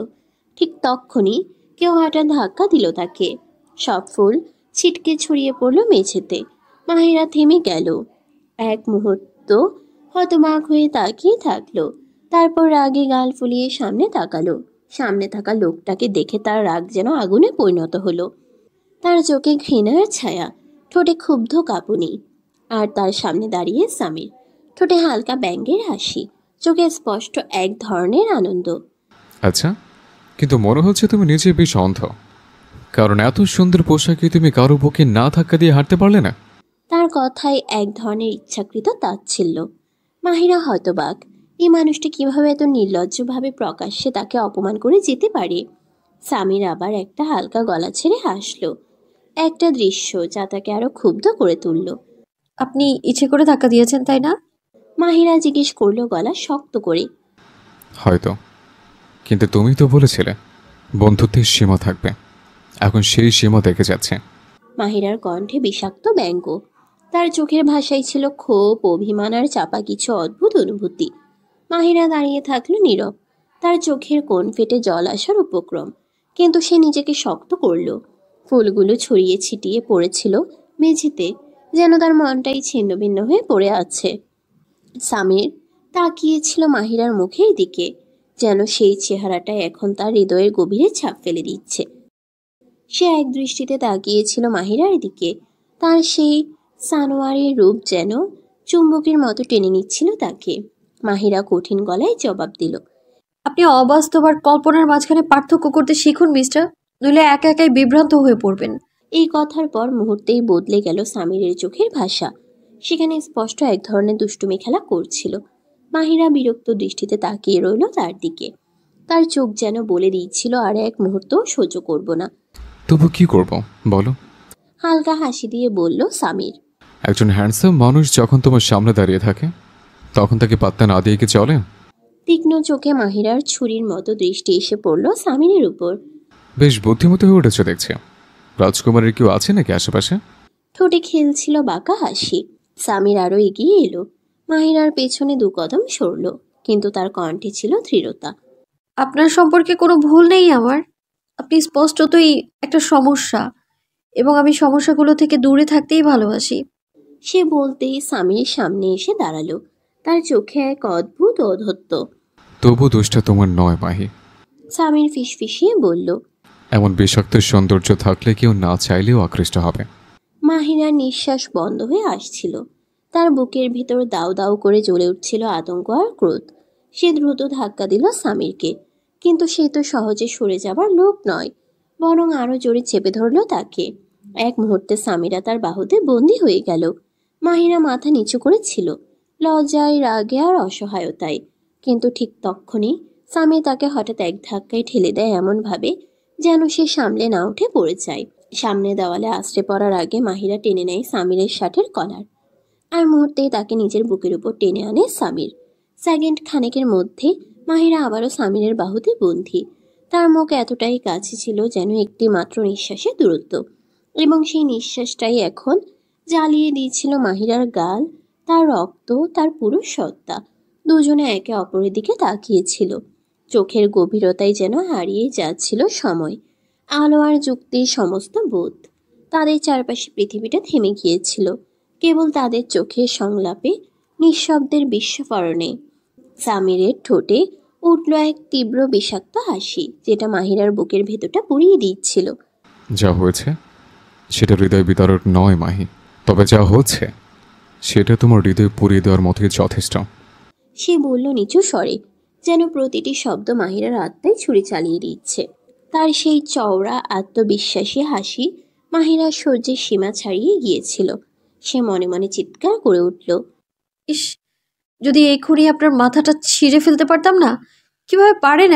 ঠিক তক্ষুনি কেউ হঠাৎ ধাক্কা দিল তাকে। সব ফুল ছিটকে ছড়িয়ে পড়ল মেঝেতে। মাহিরা থেমে গেল। এক মুহূর্ত হতবাক হয়ে তাকিয়ে থাকলো, তারপর রাগে গাল ফুলিয়ে সামনে তাকালো। সামনে থাকা লোকটাকে দেখে তার রাগ যেন আগুনে পরিণত হলো। তার চোখে ঘৃণার ছায়া, ঠোঁটে ক্ষুব্ধ কাঁপুনি। আর তার সামনে দাঁড়িয়ে সামির, ঠোঁটে হালকা ব্যঙ্গের হাসি, চোখে স্পষ্ট এক ধরনের আনন্দ।
আচ্ছা, কিন্তু মনে হচ্ছে তুমি নিজে বেশ অন্ধ, কারণ এত সুন্দর পোশাকে তুমি কারো বুকে না ধাক্কা দিয়ে হাঁটতে পারলে না।
তার কথায় এক ধরনের ইচ্ছাকৃত তাচ্ছিল্য। মাহিরা হতবাক, এই মানুষটা কিভাবে এত নির্লজ্জভাবে প্রকাশ্যে তাকে অপমান করে যেতে পারে। সামির আবার একটা হালকা গলা ছেড়ে হাসলো, একটা দৃশ্য যা তাকে আরো ক্ষুব্ধ করে তুলল।
আপনি ইচ্ছে করে ধাক্কা দিয়েছেন তাই না?
মাহিরা জিজ্ঞেস করলো গলা শক্ত করে।
হয়তো, কিন্তু তুমি তো বলেছিলে বন্ধুত্বের সীমা থাকবে, এখন সেই সীমা দেখে যাচ্ছে।
মাহিরার কণ্ঠে বিষাক্ত ব্যঙ্গ, তার চোখের ভাষায় ছিল ক্ষোভ, অভিমান আর চাপা কিছু অদ্ভুত অনুভূতি। মাহিরা দাঁড়িয়ে থাকলো নীরব, তার চোখের কোণ ফেটে জল আসার উপক্রম, কিন্তু সে নিজেকে শক্ত করল। ফুলগুলো ছড়িয়ে ছিটিয়ে পড়েছিল মেঝেতে, যেন তার মনটাই ছিন্ন ভিন্ন হয়ে পড়ে আছে। সামির তাকিয়েছিল মাহিরার মুখের দিকে, যেন সেই চেহারাটা এখন তার হৃদয়ের গভীরে ছাপ ফেলে দিচ্ছে। সে এক দৃষ্টিতে তাকিয়েছিল মাহিরার দিকে, তার সেই সানোয়ারের রূপ যেন চুম্বকের মতো টেনে নিচ্ছিল তাকে। মাহিরা কঠিন গলায় জবাব দিল,
আপনি অবাস্তব আর কল্পনার মাঝখানে পার্থক্য করতে শিখুন মিস্টার, নইলে একা একাই বিভ্রান্ত হয়ে পড়বেন।
এই কথার পর মুহূর্তেই বদলে গেল সামিরের চোখের ভাষা। সেখানে স্পষ্ট এক ধরনের দুষ্টুমি খেলা করছিল। মাহিরা বিরক্ত দৃষ্টিতে তাকিয়ে রইল তার দিকে। তার চোখ যেন বলে দিচ্ছিল আর এক মুহূর্ত সহ্য করব না।
তবু কি করব বলো?
হালকা হাসি দিয়ে বলল সামির।
একজন হ্যান্ডসাম মানুষ যখন তোমার সামনে দাঁড়িয়ে থাকে, তখন তাকে পাত্তা না দিয়ে কি চলে?
তীক্ষ্ণ চোখে মাহিরার ছুরির মতো দৃষ্টি এসে পড়ল সামিরের উপর।
বেশ বুদ্ধিমতী হয়ে উঠেছে দেখছি। রাজকুমারের কেউ আছে নাকি আশেপাশে?
ঠোঁটে খেলছিল বাঁকা হাসি। সামির আরো এগিয়ে এলো, মাহিরার পেছনে 2 কদম সরল, কিন্তু তার কণ্ঠে ছিল দৃঢ়তা।
আপনার সম্পর্কে কোনো ভুল নেই আমার। আপনি স্পষ্টতই একটা সমস্যা, এবং আমি সমস্যাগুলো থেকে দূরে থাকতেই ভালোবাসি।
সে বলতেই সামির সামনে এসে দাঁড়ালো, তার চোখে এক অদ্ভুত ঔদ্ধত্য।
তবু দোষটা তোমার নয় মাহি।
সামির ফিসফিসিয়ে বলল।
এমন বিষাক্ত সৌন্দর্য থাকলে কেউ না চাইলেও আকৃষ্ট হবে।
মাহিরার নিঃশ্বাস বন্ধ হয়ে আসছিল, তার বুকের ভিতর দাউ দাউ করে জ্বলে উঠছিল আতঙ্ক আর ক্রোধ। সে দ্রুত ধাক্কা দিল সামিরকে, কিন্তু সে তো সহজে সরে যাবার লোক নয়, বরং আরো জোরে চেপে ধরল তাকে। এক মুহূর্তে সামিরা তার বাহুতে বন্দী হয়ে গেল। মাহিরা মাথা নিচু করেছিল, লজ্জায়, রাগে আর অসহায়তায়। কিন্তু ঠিক তক্ষুনি সামির তাকে হঠাৎ এক ধাক্কায় ঠেলে দেয় এমনভাবে যেন সে সামলে না উঠে পড়ে যায়। সামনে দেওয়ালে আশ্রে পড়ার আগে মাহিরা টেনে নেয় সামিরের শার্টের কলার, আর মুহূর্তেই তাকে নিজের বুকের উপর টেনে আনে সামির। সেকেন্ড খানেকের মধ্যে মাহিরা আবারও সামিরের বাহুতে বন্দী। তার মুখ এতটাই কাছে ছিল যেন একটি মাত্র নিঃশ্বাসের দূরত্ব, এবং সেই নিঃশ্বাসটাই এখন জ্বালিয়ে দিয়েছিল মাহিরার গাল, তার রক্ত, তার পুরো সত্তা। দুজনে একে অপরের দিকে তাকিয়েছিল, চোখের গভীরতায় যেন হারিয়ে যাচ্ছিল সময়, আলো আর যুক্তির সমস্ত বোধ। তাদের চারপাশে পৃথিবীটা থেমে গিয়েছিল, কেবল তাদের চোখের সংলাপে, নিঃশব্দের বিস্ফোরণে। সামিরের ঠোঁটে উঠল এক তীব্র বিষাক্ত হাসি, যেটা মাহিরার বুকের ভেতরটা পুড়িয়ে দিচ্ছিল।
যা হয়েছে সেটা হৃদয় বিতারক নয় মাহি, তবে যা হচ্ছে সেটা তোমার হৃদয় পুড়িয়ে দেওয়ার মতোই যথেষ্ট।
সে বলল নিচু স্বরে, যেন প্রতিটি শব্দ মাহিরার আত্মায় ছুরি চালিয়ে দিচ্ছে। তার সেই চওড়া আত্মবিশ্বাসী হাসি মাহিরা সহ্যের সীমা ছাড়িয়ে গিয়েছিল। সে মনে মনে চিৎকার করে উঠল,
ইস, যদি এক্ষুনি আপনার মাথাটা ছিঁড়ে ফেলতে পারতাম না। কিভাবে পারেন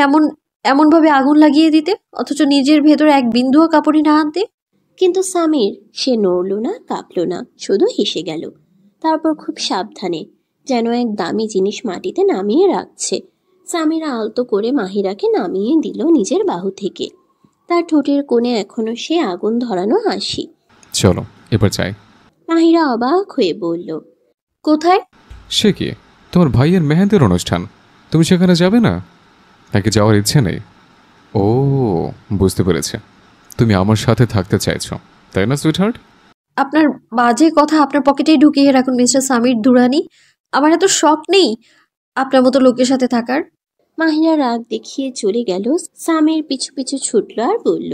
এমনভাবে আগুন লাগিয়ে দিতে, অথচ নিজের ভেতরে এক বিন্দুও কাঁপুনি না আনতে?
কিন্তু সামির সে নড়ল না, কাঁপল না, শুধু হেসে গেল। তারপর খুব সাবধানে, যেন এক দামি জিনিস মাটিতে নামিয়ে রাখছে, সামিরা আলতো করে মাহিরাকে নামিয়ে দিল নিজের বাহু থেকে। তার ঠোঁটের কোণে এখনো সে আগুন ধরানো হাসি।
চলো এবার যাই।
মাহিরা অবাক হয়ে বলল,
কোথায়?
সে কি, তোমার ভাইয়ের মেহেন্দির অনুষ্ঠান, তুমি সেখানে যাবে না? নাকি যাওয়ার ইচ্ছে নেই? ও, বুঝতে পেরেছে, তুমি আমার সাথে থাকতে চাইছো, তাই না সুইটহার্ট?
আপনার বাজে কথা আপনার পকেটেই ঢুকিয়ে রাখুন মিস্টার সামির দুরানি। আমার এত শখ নেই আপনার মতো লোকের সাথে থাকার।
মাহিরা রাগ দেখিয়ে চলে গেল। সামির পিছু পিছু ছুটল আর বলল,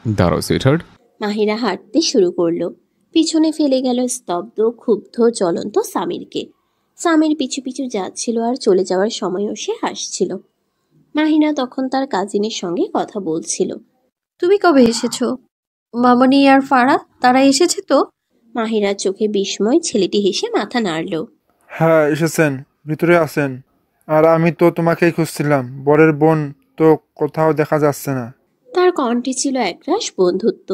দাঁড়াও সুইটহার্ট।
মাহিরা হাঁটতে শুরু করলো। পিছনে ফেলে গেল স্তব্ধ, ক্ষুব্ধ, জ্বলন্ত সামিরকে। সামির পিছু পিছু যাচ্ছিল আর চলে যাওয়ার সময়ও সে হাসছিল। মাহিরা তখন তার কাজিনের সঙ্গে কথা বলছিল।
তুমি কবে এসেছো? মামনি আর ফারা তারা এসেছে তো?
মাহিরার চোখে বিস্ময়। ছেলেটি হেসে মাথা নাড়ল।
হ্যাঁ এসেছেন, ভিতরে আছেন। আর আমি তো তোমাকেই খুঁজছিলাম, বরের বোন তো কোথাও দেখা যাচ্ছে না।
তার কণ্ঠে ছিল একরাশ বন্ধুত্ব,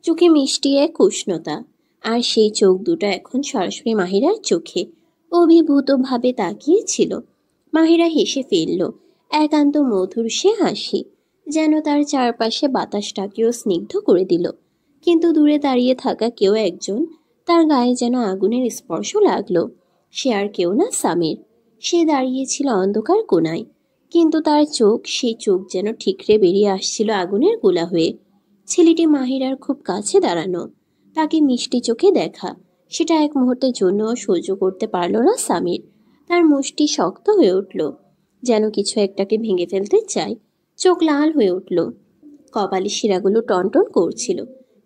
চোখে মিষ্টি এক উষ্ণতা। আর সেই চোখ দুটো এখন সরাসরি মাহিরার চোখে অভিভূতভাবে তাকিয়েছিল। মাহিরা হেসে ফেলল, একান্ত মধুর সে হাসি, যেন তার চারপাশে বাতাসটাকেও স্নিগ্ধ করে দিল। কিন্তু দূরে দাঁড়িয়ে থাকা কেউ একজন, তার গায়ে যেন আগুনের স্পর্শ লাগলো। সে আর কেউ না, সামির। সে দাঁড়িয়েছিল অন্ধকার কোণায়, কিন্তু তার চোখ, সেই চোখ যেন ঠিকরে বেরিয়ে আসছিল আগুনের গোলা হয়ে। ছেলেটি মাহিরার খুব কাছে দাঁড়ানো, তাকে মিষ্টি চোখে দেখা, সেটা এক মুহূর্তের জন্যও সহ্য করতে পারল না সামির। তার মুষ্টি শক্ত হয়ে উঠল, যেন কিছু একটাকে ভেঙে ফেলতে চায়। চোখ লাল হয়ে উঠল, কপালে শিরাগুলো টনটন করছিল।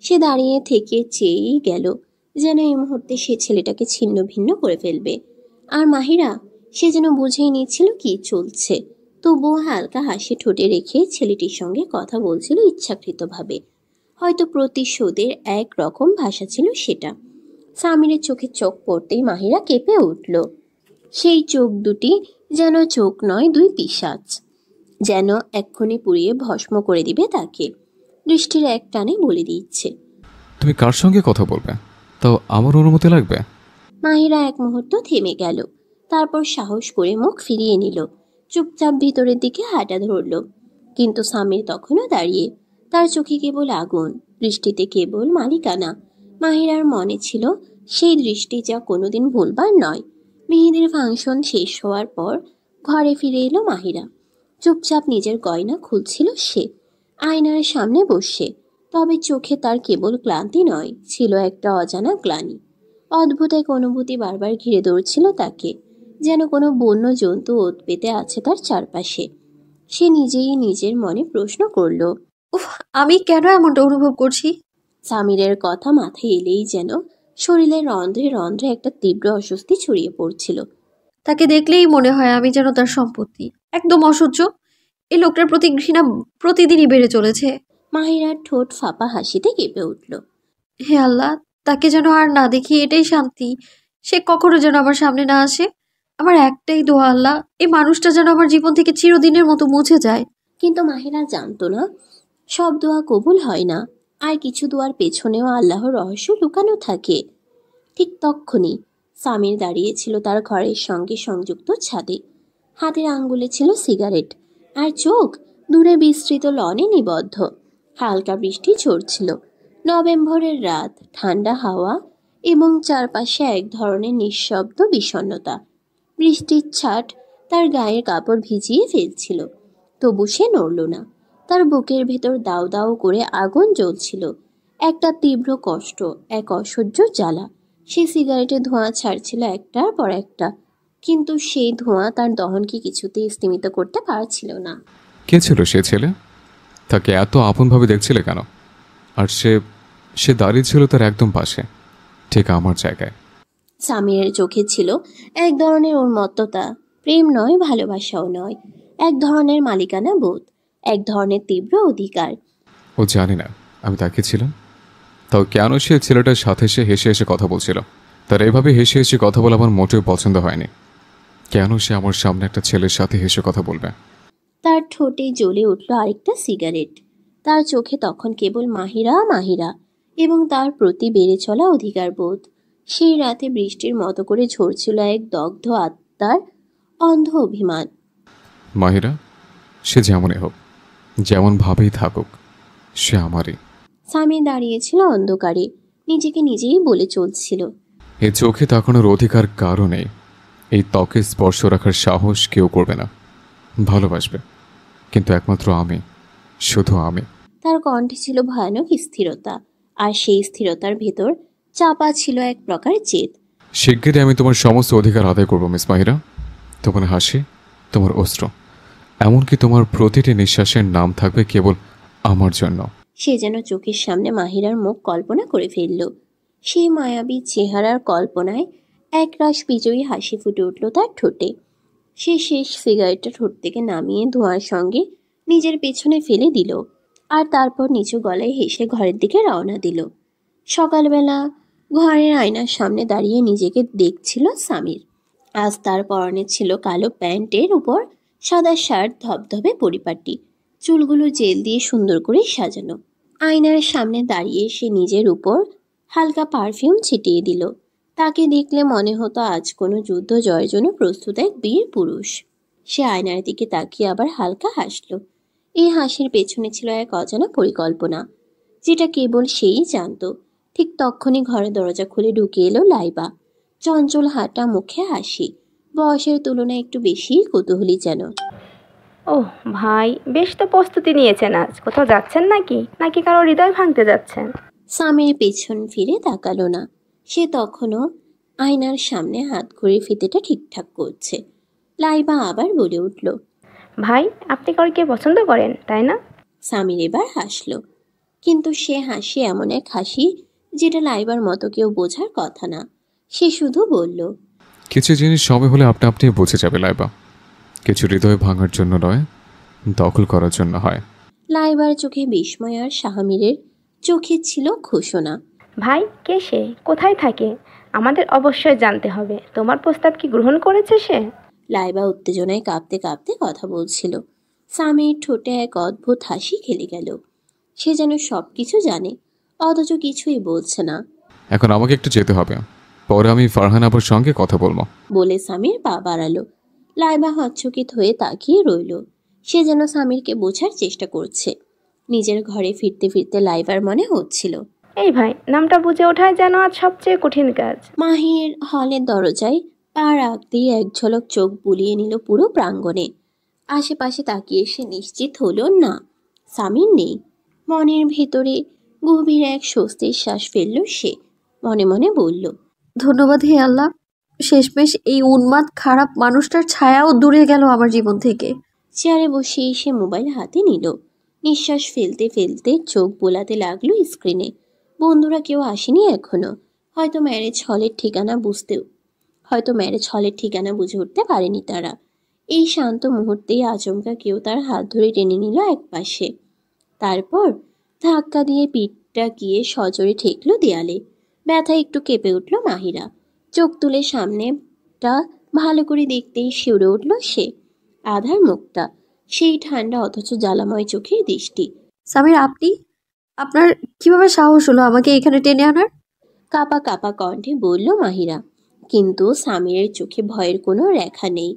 সে দাঁড়িয়ে থেকে চেয়েই গেল, যেন এই মুহূর্তে সে ছেলেটাকে ছিন্ন ভিন্ন করে ফেলবে। আর মাহিরা, সে যেন বুঝেই নিচ্ছিল কি চলছে, তবুও হালকা হাসি ঠোঁটে রেখে ছেলেটির সঙ্গে কথা বলছিল ইচ্ছাকৃতভাবে। হয়তো প্রতিশোধের এক রকম ভাষা ছিল সেটা। সামিরের চোখে চোখ পড়তেই মাহিরা কেঁপে উঠল। সেই চোখ দুটি যেন চোখ নয়, দুই পিশাচ, যেন এক্ষুনি পুড়িয়ে ভস্ম করে দিবে তাকে। দৃষ্টির এক টানে বলে দিচ্ছে,
তুমি কার সঙ্গে কথা বলবে, তাও আমার অনুমতি লাগবে?
মাহিরা এক মুহূর্ত থেমে গেল, তারপর সাহস করে মুখ ফিরিয়ে নিল, চুপচাপ ভিতরের দিকে হাঁটা ধরল। কিন্তু সামির তখনও দাঁড়িয়ে, তার চোখে কেবল আগুন, দৃষ্টিতে কেবল মালিকানা। মাহিরার মনে ছিল সেই দৃষ্টি যা কোনোদিন ভুলবার নয়। মেহেদির ফাংশন শেষ হওয়ার পর ঘরে ফিরে এলো মাহিরা। চুপচাপ নিজের গয়না খুলছিল সে, আয়নার সামনে বসে। তবে চোখে তার কেবল ক্লান্তি নয়, ছিল একটা অজানা গ্লানি। অদ্ভুত এক অনুভূতি বারবার ঘিরে দৌড়ছিল তাকে, যেন কোনো বন্য জন্তু ওত পেতে আছে তার চারপাশে। সে নিজেই নিজের মনে প্রশ্ন করল,
উফ, আমি কেন এমনটা অনুভব করছি?
সামিরের কথা মাথায় এলেই যেন শরীরের রন্ধ্রে রন্ধ্রে একটা তীব্র অস্বস্তি ছড়িয়ে পড়ছিল।
তাকে দেখলেই মনে হয় আমি যেন তার সম্পত্তি। একদম অসহ্য। এই লোকটার প্রতি ঘৃণা প্রতিদিনই বেড়ে চলেছে।
মাহিরার ঠোঁট ফাঁপা হাসিতে কেঁপে উঠল।
হে আল্লাহ, তাকে যেন আর না দেখি, এটাই শান্তি। সে কখনো যেন আমার সামনে না আসে। আমার একটাই দোয়া, আল্লাহ, এই মানুষটা যেন আমার জীবন থেকে চিরদিনের মতো মুছে যায়।
কিন্তু মাহিরা জানতো না, সব দোয়া কবুল হয় না, আর কিছু দোয়ার পেছনেও আল্লাহর রহস্য লুকানো থাকে। ঠিক তক্ষুনি সামির দাঁড়িয়েছিল তার ঘরের সঙ্গে সংযুক্ত ছাদে। হাতের আঙ্গুলে ছিল সিগারেট, আর চোখ দূরে বিস্তৃত লনে নিবদ্ধ। হালকা বৃষ্টি ঝরছিল। নভেম্বরের রাত, ঠান্ডা হাওয়া এবং চারপাশে এক ধরনের নিঃশব্দ বিষণ্ণতা। বৃষ্টির ছাট তার গায়ের কাপড় ভিজিয়ে ফেলছিল, তবু সে নড়ল না। তার বুকের ভেতর দাউ দাউ করে আগুন জ্বলছিল, একটা তীব্র কষ্ট, এক অসহ্য জ্বালা। সে সিগারেটে ধোঁয়া ছাড়ছিল একটার পর একটা, কিন্তু সেই ধোঁয়া তার দহনকে কিছুতেই স্তিমিত করতে পারছিল না।
কে ছিল সে ছেলে? তাকে এত আপনভাবে দেখছিলে কেন? আর সে সে দাঁড়িয়ে ছিল তার একদম পাশে, ঠিক আমার জায়গায়।
সামিরের চোখে ছিল এক ধরনের উন্মত্ততা, প্রেম নয়, ভালোবাসাও নয়, এক ধরনের মালিকানা বোধ, এক ধরনের তীব্র অধিকার।
ও জানি না আমি তাকিয়েছিলাম, তাও কেন সে ছেলেটার সাথে সে হেসে হেসে কথা বলছিল? তার এভাবে হেসে হেসে কথা বলা আমার মোটেও পছন্দ হয়নি। কেন সে আমার সামনে একটা ছেলের সাথে হেসে কথা বলবে?
তার ঠোঁটে জ্বলে উঠল আরেকটা সিগারেট। তার চোখে তখন কেবল মাহিরা মাহিরা এবং তার প্রতি বেড়ে চলা অধিকার বোধ। সেই রাতে বৃষ্টির মতো করে ঝরছিল এক দগ্ধ আত্মার অন্ধ অভিমান।
মাহিরা, সে যেমনই হোক, যেমনভাবেই থাকুক, সে আমারই।
স্বামী দাঁড়িয়েছিল অন্ধকারে, নিজেকে নিজেই বলে চলছিল,
এই চোখে তাকানোর অধিকার কারও নেই। এই ত্বকে স্পর্শ রাখার সাহস কেউ করবে না। ভালোবাসবে, কিন্তু একমাত্র আমি, শুধু আমি।
তার কণ্ঠে ছিল ভয়ানক স্থিরতা, আর সেই স্থিরতার ভেতর চাপা ছিল এক প্রকার জেদ।
শিগগিরই আমি তোমার সমস্ত অধিকার আদায় করবো মিস মাহিরা। তোমার হাসি, তোমার অস্ত্র, এমনকি তোমার প্রতিটি নিঃশ্বাসের নাম থাকবে কেবল আমার জন্য।
সে যেন চোখের সামনে মাহিরার মুখ কল্পনা করে ফেলল। সেই মায়াবী চেহারার কল্পনায় একরাশ বিজয়ী হাসি ফুটে উঠল তার ঠোঁটে। সে শেষ সিগারেটটা ঠোঁট থেকে নামিয়ে ধোঁয়ার সঙ্গে নিজের পেছনে ফেলে দিল, আর তারপর নিচু গলায় হেসে ঘরের দিকে রওনা দিল। সকালবেলা ঘরের আয়নার সামনে দাঁড়িয়ে নিজেকে দেখছিল সামির। আজ তার পরনে ছিল কালো প্যান্টের উপর সাদা শার্ট, ধবধবে পরিপাটি, চুলগুলো জেল দিয়ে সুন্দর করে সাজানো। আয়নার সামনে দাঁড়িয়ে সে নিজের উপর হালকা পারফিউম ছিটিয়ে দিল। তাকে দেখলে মনে হতো আজ কোনো যুদ্ধ জয়ের জন্য প্রস্তুত এক বীর পুরুষ। সে আয়নার দিকে তাকিয়ে আবার হালকা হাসল। এই হাসির পেছনে ছিল এক অজানা পরিকল্পনা, যেটা কেবল সেই জানত। ঠিক তখনই ঘরের দরজা খুলে ঢুকে এলো লাইবা। চঞ্চল হাঁটা, মুখে হাসি, বয়সের তুলনায় একটু বেশি কৌতূহলী যেন।
ওহ ভাই, বেশ তো প্রস্তুতি নিয়েছেন। আজ কোথাও যাচ্ছেন নাকি, নাকি কারো হৃদয় ভাঙতে যাচ্ছেন?
স্বামীর পেছন ফিরে তাকালো না। সে তখনও আয়নার সামনে হাত ঘুরে ফিতেটা ঠিকঠাক করছে। লাইবা আবার বলে উঠল,
ভাই, আপনি কাউকে পছন্দ করেন তাই না?
স্বামীর এবার হাসলো, কিন্তু সে হাসি এমন এক হাসি যেটা লাইবার মতো কেউ বোঝার কথা না। সে শুধু বলল,
কিছু জিনিস সময় হলে আপনি আপনি বুঝে যাবে লাইবা। কিছু হৃদয় ভাঙার জন্য নয়, দখল করার জন্য হয়।
লাইবার চোখে বিস্ময় আর শাহমীরের চোখে ছিল ঘোষণা।
ভাই, কে সে? কোথায় থাকে? আমাদের অবশ্যই জানতে হবে। তোমার প্রস্তাব কি গ্রহণ করেছে সে?
লাইবা উত্তেজনায় কাঁপতে কাঁপতে কথা বলছিল। স্বামীর ঠোঁটে এক অদ্ভুত হাসি খেলে গেল। সে যেন সব কিছু জানে, অথচ কিছুই বলছে না।
এখন আমাকে একটু যেতে হবে, পরে আমি ফারহান আবার সঙ্গে কথা বলবো
বলে স্বামীর পা বাড়ালো। লাইবা হচ্ছকিত হয়ে তাকিয়ে রইল। সে যেন স্বামীরকে বোঝার চেষ্টা করছে। নিজের ঘরে ফিরতে ফিরতে লাইবার মনে হচ্ছিল,
এই ভাই, নামটা বুঝে ওঠাই যেন আজ সবচেয়ে কঠিন কাজ।
মাহির হলের দরজায় পা রাখতেই এক ঝলক চোখ বুলিয়ে নিল পুরো প্রাঙ্গণে। আশেপাশে তাকিয়ে সে নিশ্চিত হলো না, স্বামীর নেই। মনের ভেতরে গভীর এক স্বস্তির শ্বাস ফেলল সে। মনে মনে বলল,
ধন্যবাদ হে আল্লাহ, শেষমেশ এই উন্মাদ খারাপ মানুষটার ছায়াও দূরে গেল আমার জীবন থেকে।
চেয়ারে বসে সে মোবাইল হাতে নিল। নিঃশ্বাস ফেলতে ফেলতে চোখ বোলাতে লাগলো স্ক্রিনে। বন্ধুরা কেউ আসেনি এখনো। হয়তো ম্যারেজ হলের ঠিকানা বুঝে উঠতে পারেনি তারা। এই শান্ত মুহূর্তেই আচমকা কেউ তার হাত ধরে টেনে নিল এক পাশে। তারপর ধাক্কা দিয়ে পিঠটা গিয়ে সজোরে ঠেকলো দেয়ালে। ব্যথায় একটু কেঁপে উঠল মাহিরা। চোখ তুলে সামনেটা ভালো করে দেখতেই শিউরে উঠল সে। আধার মুখটা, সেই ঠান্ডা অথচ জ্বালাময় চোখের দৃষ্টি।
সামির, আপনার কিভাবে সাহস হলো আমাকে এখানে টেনে আনার?
কাপা কাপা কণ্ঠে বলল মাহিরা, কিন্তু সামিরের চোখে ভয়ের কোনো রেখা নেই।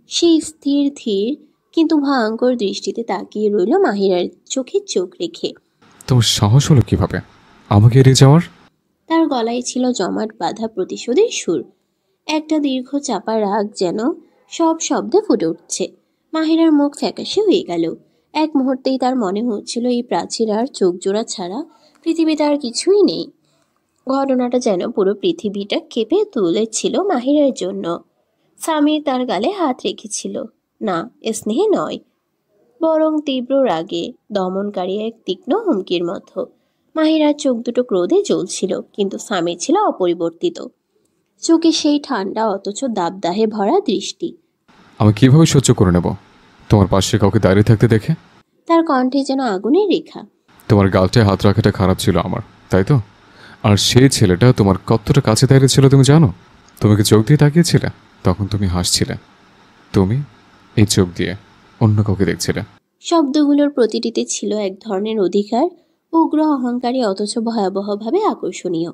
সেই স্থির ধীর কিন্তু ভয়ঙ্কর দৃষ্টিতে তাকিয়ে রইল মাহিরার চোখে চোখ রেখে।
তোমার সাহস হলো কিভাবে আমাকে এড়িয়ে যাওয়ার?
তার গলায় ছিল জমাট বাঁধা প্রতিশোধের সুর। একটা দীর্ঘ চাপা রাগ যেন সব শব্দে ফুটে উঠছে। মাহিরার মুখ ফ্যাকাশে হয়ে গেল। এক মুহূর্তেই তার মনে হচ্ছিল এই প্রাচীর আর চোখ জোড়া ছাড়া পৃথিবীতে আর কিছুই নেই। ঘটনাটা যেন পুরো পৃথিবীটা কেঁপে তুলেছিল মাহিরার জন্য। স্বামীর তার গালে হাত রেখেছিল, না স্নেহে নয়, বরং তীব্র রাগে, দমনকারী এক তীক্ষ্ণ হুমকির মতো। মাহিরার চোখ দুটো ক্রোধে জ্বলছিল, কিন্তু স্বামী ছিল অপরিবর্তিত। চোখে সেই ঠান্ডা অথচ দাবদাহে ভরা দৃষ্টি।
আমি কিভাবে সহ্য করে নেব তোমার পাশে কাউকে দাঁড়িয়ে থাকতে দেখে?
তার কণ্ঠে যেন আগুনের রেখা।
তোমার গালটায় হাত রাখাটা খারাপ ছিল আমার, তাই তো? আর সেই ছেলেটা তোমার কতটা কাছে দাঁড়িয়েছিল তুমি জানো? তুমি কি চোখ দিয়ে তাকিয়েছিলে? তখন তুমি হাসছিলে। তুমি এই চোখ দিয়ে অন্য কাউকে দেখছিলে।
শব্দগুলোর প্রতিটিতে ছিল এক ধরনের অধিকার, উগ্র, অহংকারী, অথচ ভয়াবহভাবে আকর্ষণীয়।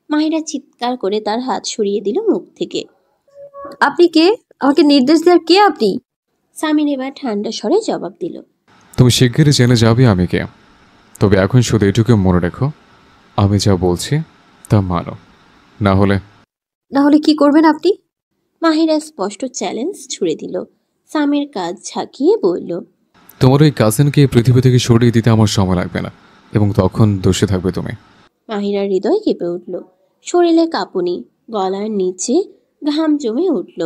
মাহিরা চিৎকার করে তার হাত সরিয়ে দিল মুখ থেকে।
আপনি কে? আমাকে নির্দেশ দেওয়ার কে আপনি?
সামির এবার ঠান্ডা স্বরে জবাব দিল।
তুমি শিগগিরই জেনে যাবে আমি কে। তবে এখন শুধু এটুকু মনে রেখো, আমি যা বলছি তা মানো, না হলে
কি করবেন আপনি?
মাহিরা স্পষ্ট চ্যালেঞ্জ ছুড়ে দিল। সামির কাজ ঝাঁকিয়ে বলল,
তোমার ওই কাজিনকে এই পৃথিবী থেকে সরিয়ে দিতে আমার সময় লাগবে না, এবং তখন দোষে থাকবে তুমি।
মাহিরার হৃদয় কেঁপে উঠল, শরীরে কাঁপুনি, গলার নিচে ঘাম জমে উঠল।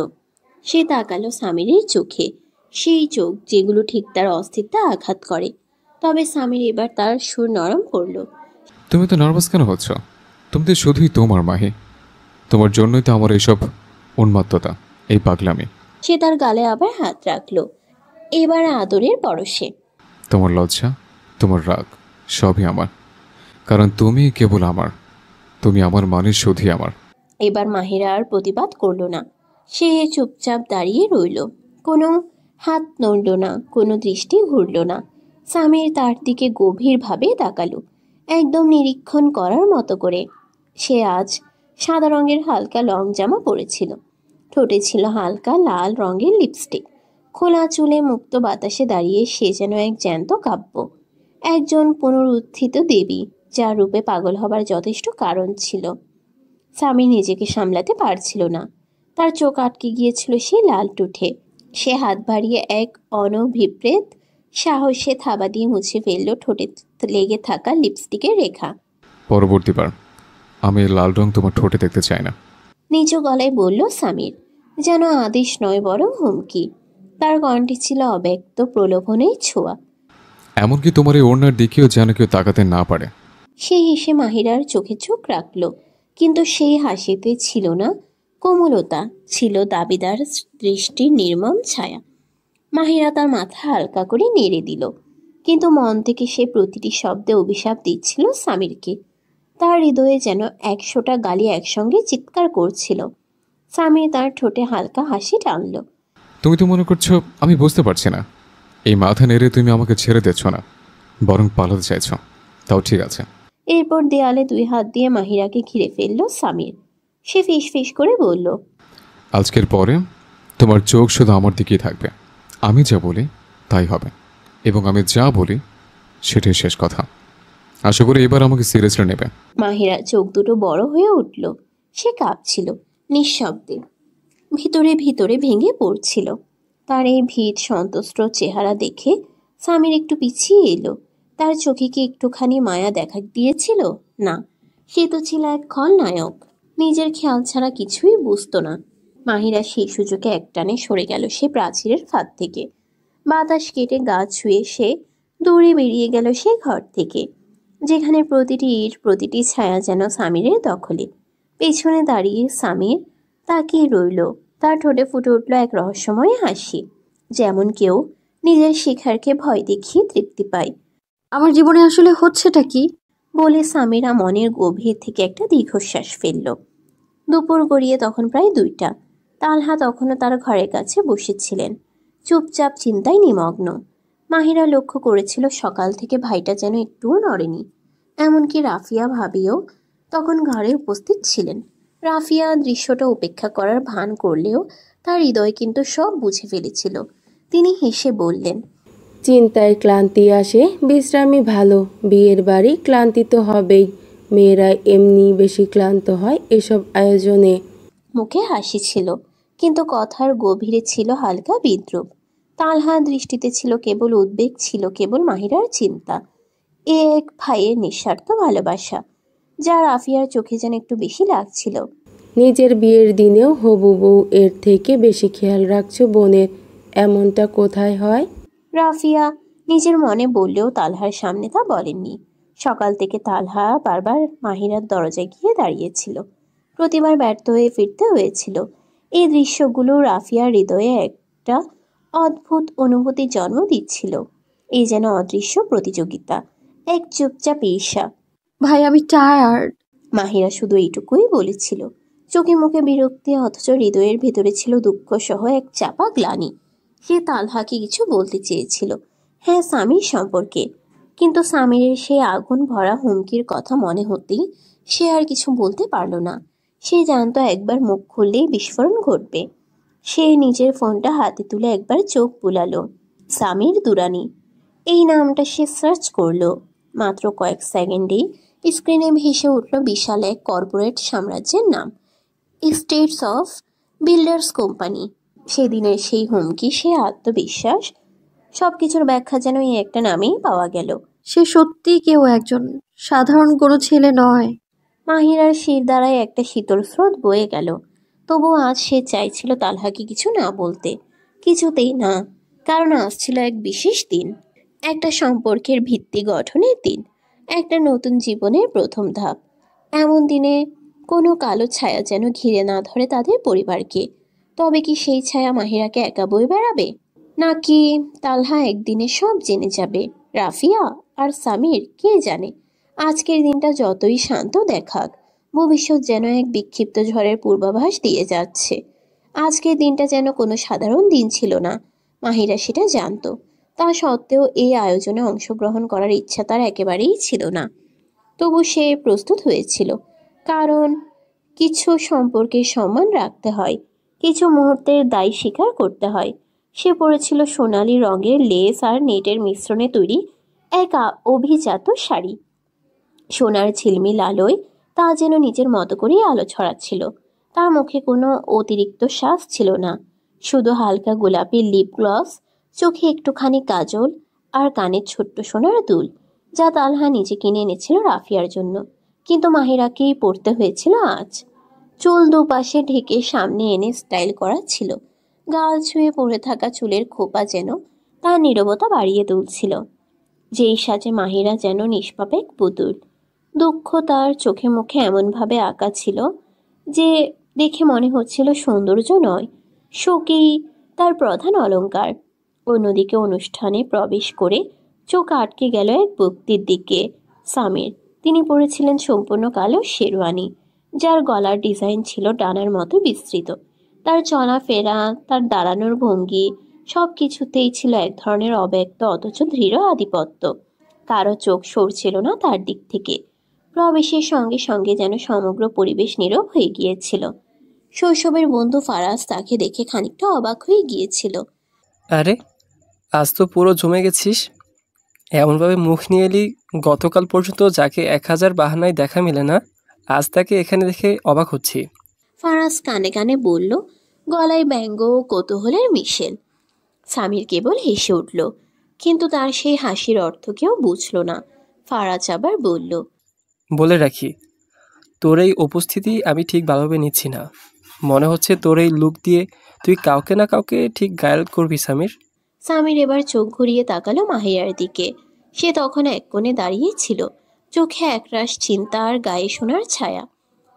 সে তাকালো সামিরের চোখে, সেই চোখ যেগুলো ঠিক তার অস্তিত্বে আঘাত করে। তবে সামির এবার তার সুর নরম করল।
তুমি তো নার্ভাস কেন হচ্ছ? তুমি তো শুধুই তোমার মাহি। তোমার জন্যই তো আমার এইসব উন্মাত্ততা, এই পাগলামি।
সে তার গালে আবার হাত রাখলো, এবার আদরের পরশে।
তোমার লজ্জা, তোমার রাগ সবই আমার, কারণ তুমি কেবল আমার। তুমি আমার মানে শুধুই আমার।
এবার মাহিরা আর প্রতিবাদ করল না। সে চুপচাপ দাঁড়িয়ে রইল, কোনো হাত নড়ল না, কোনো দৃষ্টি ঘুরল না। সামির তার দিকে গভীরভাবে তাকালো, একদম নিরীক্ষণ করার মতো করে। সে আজ সাদা রঙের হালকা লং জামা পরেছিল, ঠোঁটে ছিল হালকা লাল রঙের লিপস্টিক। খোলা চুলে মুক্ত বাতাসে দাঁড়িয়ে সে যেন এক জ্যান্ত কাব্য, একজন পুনরুত্থিত দেবী, যার রূপে পাগল হবার যথেষ্ট কারণ ছিল। সামি নিজেকে সামলাতে পারছিল না, তার চোখ আটকে গিয়েছিল সেই লাল টুঠে। সে হাত বাড়িয়ে এক অনভিপ্রেত সাহসে থাবা দিয়ে মুছে ফেলল ঠোঁটে লেগে থাকা লিপস্টিকের রেখা।
পরবর্তীবার আমি লাল রং তোমার ঠোঁটে দেখতে চাই না,
নিচু গলায় বলল সামির, যেন আদেশ নয় বরং হুমকি। তার কণ্ঠে ছিল অব্যক্ত প্রলোভনের ছোঁয়া।
এমনকি তোমার এই ওড়নার দিকেও যেন কেউ তাকাতে না পারে।
সে হেসে মাহিরার চোখে চোখ রাখল, কিন্তু সেই হাসিতে ছিল না কোমলতা, ছিল দাবিদার দৃষ্টির নির্মম ছায়া। মাহিরা তার মাথা হালকা করে নেড়ে দিল, কিন্তু মন থেকে সে প্রতিটি শব্দে অভিশাপ দিচ্ছিল সামিরকে। তার হৃদয়ে যেন 100টা গালি একসঙ্গে চিৎকার করছিল। সামির তার ঠোঁটে হালকা হাসি টানল।
তুমি তো মনে করছো আমি বুঝতে পারছি না? এই মাথা নেড়ে তুমি আমাকে ছেড়ে দিচ্ছ না, বরং পালাতে চাইছ। তাও ঠিক আছে।
এরপর দেয়ালে 2 হাত দিয়ে মাহিরাকে ঘিরে ফেলল সামির। সে ফিস ফিস করে বলল,
আজকের পরে তোমার চোখ শুধু আমার দিকেই থাকবে। আমি যা বলি তাই হবে, এবং আমি যা বলি সেটাই শেষ কথা। আশা করি এবার আমাকে সিরিয়াসলি নেবে।
মাহিরা চোখ দুটো বড় হয়ে উঠল। সে কাঁপছিল, নিঃশব্দে, ভিতরে ভিতরে ভেঙে পড়ছিল। তার এই ভীত সন্তুষ্ট চেহারা দেখে সামির একটু পিছিয়ে এলো। তার চোখে কি একটুখানি মায়া দেখা দিয়েছিল? না, সে তো ছিল এক খলনায়ক, নিজের খেয়াল ছাড়া কিছুই বুঝতো না। মাহিরা সেই সুযোগে একটানে সরে গেল সে প্রাচীরের ফাঁদ থেকে। বাতাস কেটে গা ছুঁয়ে সে দৌড়ে বেরিয়ে গেল সে ঘর থেকে, যেখানে প্রতিটি ইট, প্রতিটি ছায়া যেন সামিরের দখলে। পেছনে দাঁড়িয়ে সামির তাকিয়ে রইল। তার ঠোঁটে ফুটে উঠল এক রহস্যময় হাসি, যেমন কেউ নিজের শিকারকে ভয় দেখিয়ে তৃপ্তি পায়।
আমার জীবনে আসলে হচ্ছেটা কি?
বলে সামিরা মনের গভীর থেকে একটা দীর্ঘশ্বাস ফেলল। দুপুর গড়িয়ে তখন প্রায় 2টা। তালহা তখনও তার ঘরের কাছে বসেছিলেন, চুপচাপ চিন্তায় নিমগ্ন। মাহিরা লক্ষ্য করেছিল সকাল থেকে ভাইটা যেন একটুও নড়েনি। এমনকি রাফিয়া ভাবিও তখন ঘরে উপস্থিত ছিলেন। রাফিয়া দৃশ্যটা উপেক্ষা করার ভান করলেও তার হৃদয় কিন্তু সব বুঝে ফেলেছিল। তিনি হেসে বললেন,
চিন্তায় ক্লান্তি আসে, বিশ্রামই ভালো। বিয়ের বাড়ি, ক্লান্তি তো হবেই। মেয়েরা এমনি বেশি ক্লান্ত হয় এসব আয়োজনে।
মুখে হাসি ছিল, কিন্তু কথার গভীরে ছিল হালকা বিদ্রুপ। তালহার দৃষ্টিতে ছিল কেবল উদ্বেগ, ছিল কেবল মাহিরার চিন্তা। এ এক ভাইয়ের নিঃস্বার্থ ভালোবাসা, যা রাফিয়ার চোখে যেন একটু বেশি লাগছিল।
নিজের বিয়ের দিনেও হবু বউ এর থেকে বেশি খেয়াল রাখছো বোনের, এমনটা কোথায় হয়?
রাফিয়া নিজের মনে বললেও তালহার সামনে তা বলেননি। সকাল থেকে তালহা বারবার মাহিরার দরজায় গিয়ে দাঁড়িয়েছিল, প্রতিবার ব্যর্থ হয়ে ফিরতে হয়েছিল। এই দৃশ্যগুলো রাফিয়ার হৃদয়ে একটা অদ্ভুত অনুভূতি জন্ম দিচ্ছিল। এই যেন অদৃশ্য প্রতিযোগিতা, এক চুপচাপ ঈর্ষা।
ভাই আমি টায়ার্ড।
মাহিরা শুধু এইটুকুই বলেছিল। চোখে মুখে বিরক্তি, অথচ হৃদয়ের ভেতরে ছিল দুঃখ সহ এক চাপা গ্লানি। সে তালহাকে কিছু বলতে চেয়েছিল, হ্যাঁ স্বামীর সম্পর্কে, কিন্তু স্বামীর সেই আগুন ভরা হুমকির কথা মনে হতেই সে আর কিছু বলতে পারল না। সে জানতো একবার মুখ খুললেই বিস্ফোরণ ঘটবে। সে নিজের ফোনটা হাতে তুলে একবার চোখ বুলালো। সামির দুরানি, এই নামটা সে সার্চ করলো। মাত্র কয়েক সেকেন্ডেই স্ক্রিনে ভেসে উঠল বিশাল এক কর্পোরেট সাম্রাজ্যের নাম, স্টেটস অফ বিল্ডার্স কোম্পানি। সেদিনের সেই হুমকি, সে আত্মবিশ্বাস, সবকিছুর ব্যাখ্যা যেন এই একটা নামেই পাওয়া গেল।
সে সত্যিই কেউ একজন, সাধারণ কোনো ছেলে নয়।
মাহিরার শির দ্বারায় একটা শীতল স্রোত বয়ে গেল। তবুও আজ সে চাইছিল তালহাকে কিছু না বলতে, কিছুতেই না, কারণ আজ ছিল এক বিশেষ দিন, একটা সম্পর্কের ভিত্তি গঠনের দিন, একটা নতুন জীবনের প্রথম ধাপ। এমন দিনে কোনো কালো ছায়া যেন ঘিরে না ধরে তাদের পরিবারকে। তবে কি সেই ছায়া মাহিরাকে একা বয়ে বেড়াবে, নাকি তালহা একদিনে সব জেনে যাবে? রাফিয়া আর সামির, কে জানে। আজকের দিনটা যতই শান্ত দেখাক, ভবিষ্যৎ যেন এক বিক্ষিপ্ত ঝড়ের পূর্বাভাস দিয়ে যাচ্ছে। আজকের দিনটা যেন কোনো সাধারণ দিন ছিল না, মাহিরা সেটা জানতো। তা সত্ত্বেও এই আয়োজনে অংশগ্রহণ করার ইচ্ছা তার একেবারেই ছিল না। তবু সে প্রস্তুত হয়েছিল, কারণ কিছু সম্পর্কের সম্মান রাখতে হয়, কিছু মুহূর্তের দায় স্বীকার করতে হয়। সে পরেছিল সোনালি রঙের লেস আর নেটের মিশ্রণে তৈরি এক অভিজাত শাড়ি। সোনার ঝিলমিল আলোয় তা যেন নিজের মতো করেই আলো ছড়াচ্ছিল। তার মুখে কোনো অতিরিক্ত শ্বাস ছিল না, শুধু হালকা গোলাপি লিপ গ্লস, চোখে একটুখানি কাজল, আর কানের ছোট্ট সোনার দুল, যা তালহা নিজে কিনে এনেছিল রাফিয়ার জন্য। কিন্তু মাহিরাকেই পরতে হয়েছিল আজ। চুল দুপাশে ঢেকে সামনে এনে স্টাইল করা ছিল। গাল ছুঁয়ে পড়ে থাকা চুলের খোপা যেন তার নীরবতা বাড়িয়ে তুলছিল। যেই সাজে মাহিরা যেন নিষ্পাপেক পুতুল। দুঃখ তার চোখে মুখে এমনভাবে আঁকা ছিল যে দেখে মনে হচ্ছিল সৌন্দর্য নয়, শোকেই তার প্রধান অলংকার। অন্যদিকে অনুষ্ঠানে প্রবেশ করে চোখ আটকে গেল এক ব্যক্তির দিকে, সামির। তিনি পরেছিলেন সম্পূর্ণ কালো শেরওয়ানি, যার গলার ডিজাইন ছিল ডানার মতো বিস্তৃত। তার চলাফেরা, তার দাঁড়ানোর ভঙ্গি, সব কিছুতেই ছিল এক ধরনের অব্যক্ত অথচ দৃঢ় আধিপত্য। কারো চোখ সরছিল না তার দিক থেকে। প্রবেশের সঙ্গে সঙ্গে যেন সমগ্র পরিবেশ নীরব হয়ে গিয়েছিল। শৈশবের বন্ধু ফারাজ তাকে দেখে খানিকটা অবাক হয়ে গিয়েছিল।
আরে, আজ তো পুরো জমে গেছিস, এমনভাবে মুখ নিয়ে এলি। গতকাল পর্যন্ত যাকে 1000 বাহানায় দেখা মেলে না, আজ তাকে এখানে দেখে অবাক হচ্ছি।
ফারাজ কানে কানে বলল, গলায় ব্যঙ্গ ও কৌতূহলের মিশেল। সামির কেবল হেসে উঠল, কিন্তু তার সেই হাসির অর্থ কেউ বুঝল না। ফারাজ আবার বলল,
বলে রাখি, তোর এই উপস্থিতি আমি ঠিক ভালোভাবে নিচ্ছি না। মনে হচ্ছে তোর এই লুক দিয়ে তুই কাউকে না কাউকে ঠিক গায়েল করবি সামির।
সামির এবার চোখ ঘুরিয়ে তাকালো মাহিরার দিকে। সে তখন এক কোণে দাঁড়িয়ে ছিল, চোখে একরাশ চিন্তা আর গায়ে শোনার ছায়া।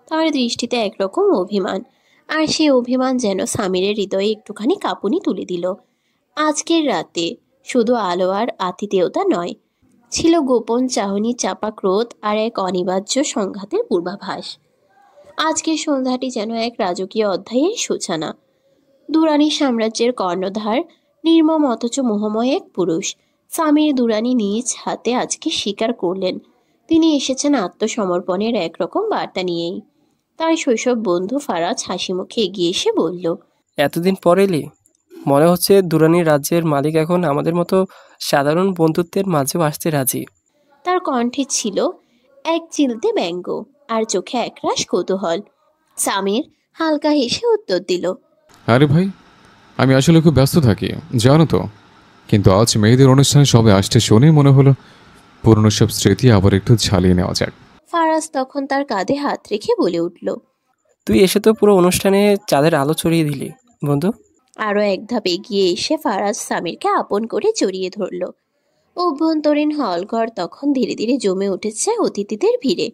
তার দৃষ্টিতে একরকম অভিমান, আর সেই অভিমান যেন সামিরের হৃদয়ে একটুখানি কাঁপুনি তুলে দিল। আজকের রাতে শুধু আলো আর আতিথেয়তা নয়, ছিল গোপন চাহনি, চাপা ক্রোধ আর এক অনিবার্য সংঘাতের পূর্বাভাস। আজকের সন্ধ্যাটি যেন এক রাজকীয় অধ্যায়ের সূচনা। দুরানি সাম্রাজ্যের কর্ণধার, নির্মম অথচ মোহময় এক পুরুষ, সামির দুরানি নিজ হাতে আজকে স্বীকার করলেন তিনি এসেছেন আত্মসমর্পণের একরকম বার্তা নিয়েই। তার শৈশব বন্ধু ফারাজ হাসি মুখে এগিয়ে এসে বলল,
এতদিন পর এলি, মনে হচ্ছে দুরানির রাজ্যের মালিক এখন আমাদের মতো সাধারণ বন্ধুত্বের মাঝেও আসতে রাজি।
তার কণ্ঠে ছিল এক চিলতে ব্যঙ্গ আর চোখে একরাশ কৌতূহল। সামির হালকা হেসে উত্তর দিল,
আরে ভাই, আমি আসলে খুব ব্যস্ত থাকি জানো তো, কিন্তু আজ মেয়েদের অনুষ্ঠানে সবে আসতে শুনে মনে হলো পুরনো সব স্মৃতি আবার একটু ঝালিয়ে নেওয়া যাক।
ফারাজ তখন তার কাঁধে হাত রেখে বলে উঠল,
তুই এসে তো পুরো অনুষ্ঠানে চাঁদের আলো ছড়িয়ে দিলি বন্ধু।
আরও এক ধাপ এগিয়ে এসে ফারাজ সামিরকে আপন করে জড়িয়ে ধরল। অভ্যন্তরীণ হলঘর তখন ধীরে ধীরে জমে উঠেছে অতিথিদের ভিড়ে।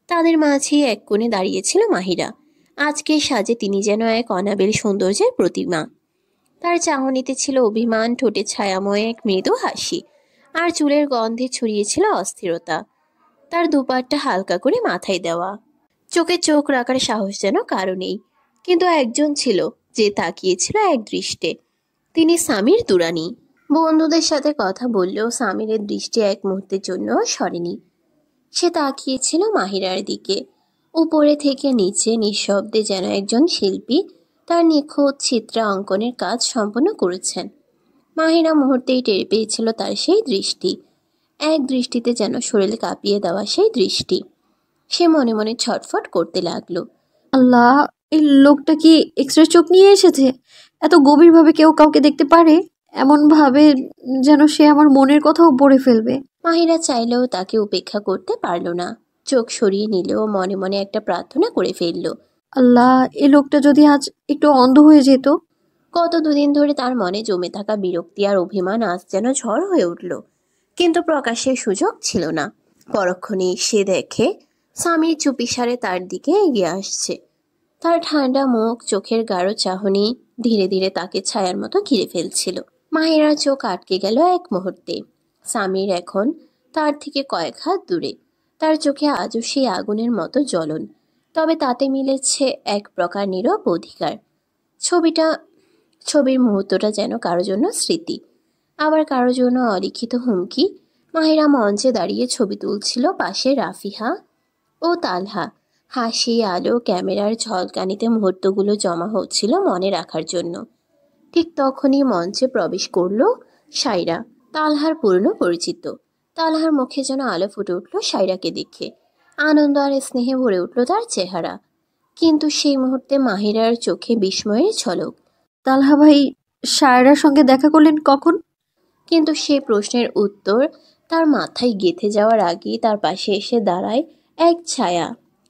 তাদের মাঝে এক কোণে দাঁড়িয়েছিল মাহিরা। আজকের সাজে তিনি যেন এক অনাবিল সৌন্দর্যের প্রতিমা। তার চাহনিতে ছিল অভিমান, ঠোঁটে ছায়াময় এক মৃদু হাসি, আর চুলের গন্ধে ছড়িয়েছিল অস্থিরতা। তার দুপাটটা হালকা করে মাথায় দেওয়া, চোখে চোখ রাখার সাহস যেন কারো নেই, কিন্তু একজন ছিল যে তাকিয়েছিল এক দৃষ্টে। তিনি সামির দুরানি। বন্ধুদের সাথে কথা বললেও সামিরের দৃষ্টি এক মুহূর্তের জন্য সরেনি। সে তাকিয়েছিল মাহিরার দিকে, উপরে থেকে নিচে নিঃশব্দে, যেন একজন শিল্পী তার নিখুঁত চিত্রা অঙ্কনের কাজ সম্পন্ন করেছেন। মাহিরা মুহূর্তেই টের পেয়েছিল তার সেই দৃষ্টি, এক দৃষ্টিতে যেন শরীর কাঁপিয়ে দেওয়া সেই দৃষ্টি। সে মনে মনে ছটফট করতে লাগলো।
আল্লাহ, এই লোকটা কি এক্সরে চোখ নিয়ে এসেছে? এত গভীরভাবে কেউ কাউকে দেখতে পারে? এমন ভাবে যেন সে আমার মনের কথাও পড়ে ফেলবে।
মাহিরা চাইলেও তাকে উপেক্ষা করতে পারল না। চোখ সরিয়ে নিলেও মনে মনে একটা প্রার্থনা করে ফেলল।
আল্লাহ, এই লোকটা যদি আজ একটু অন্ধ হয়ে যেত।
গত দুদিন ধরে তার মনে জমে থাকা বিরক্তি আর অভিমান আজ যেন ঝড় হয়ে উঠল, কিন্তু প্রকাশের সুযোগ ছিল না। পরক্ষণেই সে দেখে স্বামীর চুপিসারে তার দিকে এগিয়ে আসছে। তার ঠান্ডা মুখ, চোখের গাঢ় চাহনি ধীরে ধীরে তাকে ছায়ার মতো ঘিরে ফেলছিল। মাহিরার চোখ আটকে গেল এক মুহূর্তে। স্বামীর এখন তার থেকে কয়েক হাত দূরে, তার চোখে আজও সেই আগুনের মতো জ্বলন, তবে তাতে মিলেছে এক প্রকার নীরব অধিকার। ছবির মুহূর্তটা যেন কারো জন্য স্মৃতি, আবার কারো জন্য অলিখিত হুমকি। মাহিরা মঞ্চে দাঁড়িয়ে ছবি তুলছিল, পাশে রাফিহা ও তালহা। হাসি, আলো, ক্যামেরার ঝলকানিতে মুহূর্তগুলো জমা হচ্ছিল মনে রাখার জন্য। ঠিক তখনই মঞ্চে প্রবেশ করলো সায়রা, তালহার পুরনো পরিচিত। তালহার মুখে যেন আলো ফুটে উঠল সায়রাকে দেখে। আনন্দ আর স্নেহে ভরে উঠল তার চেহারা। কিন্তু সেই মুহূর্তে মাহিরার চোখে বিস্ময়ের ঝলক।
তালহা ভাই সায়রার সঙ্গে দেখা করলেন কখন?
কিন্তু সেই প্রশ্নের উত্তর তার মাথায় গেঁথে যাওয়ার আগেই তার পাশে এসে দাঁড়ায় এক ছায়া,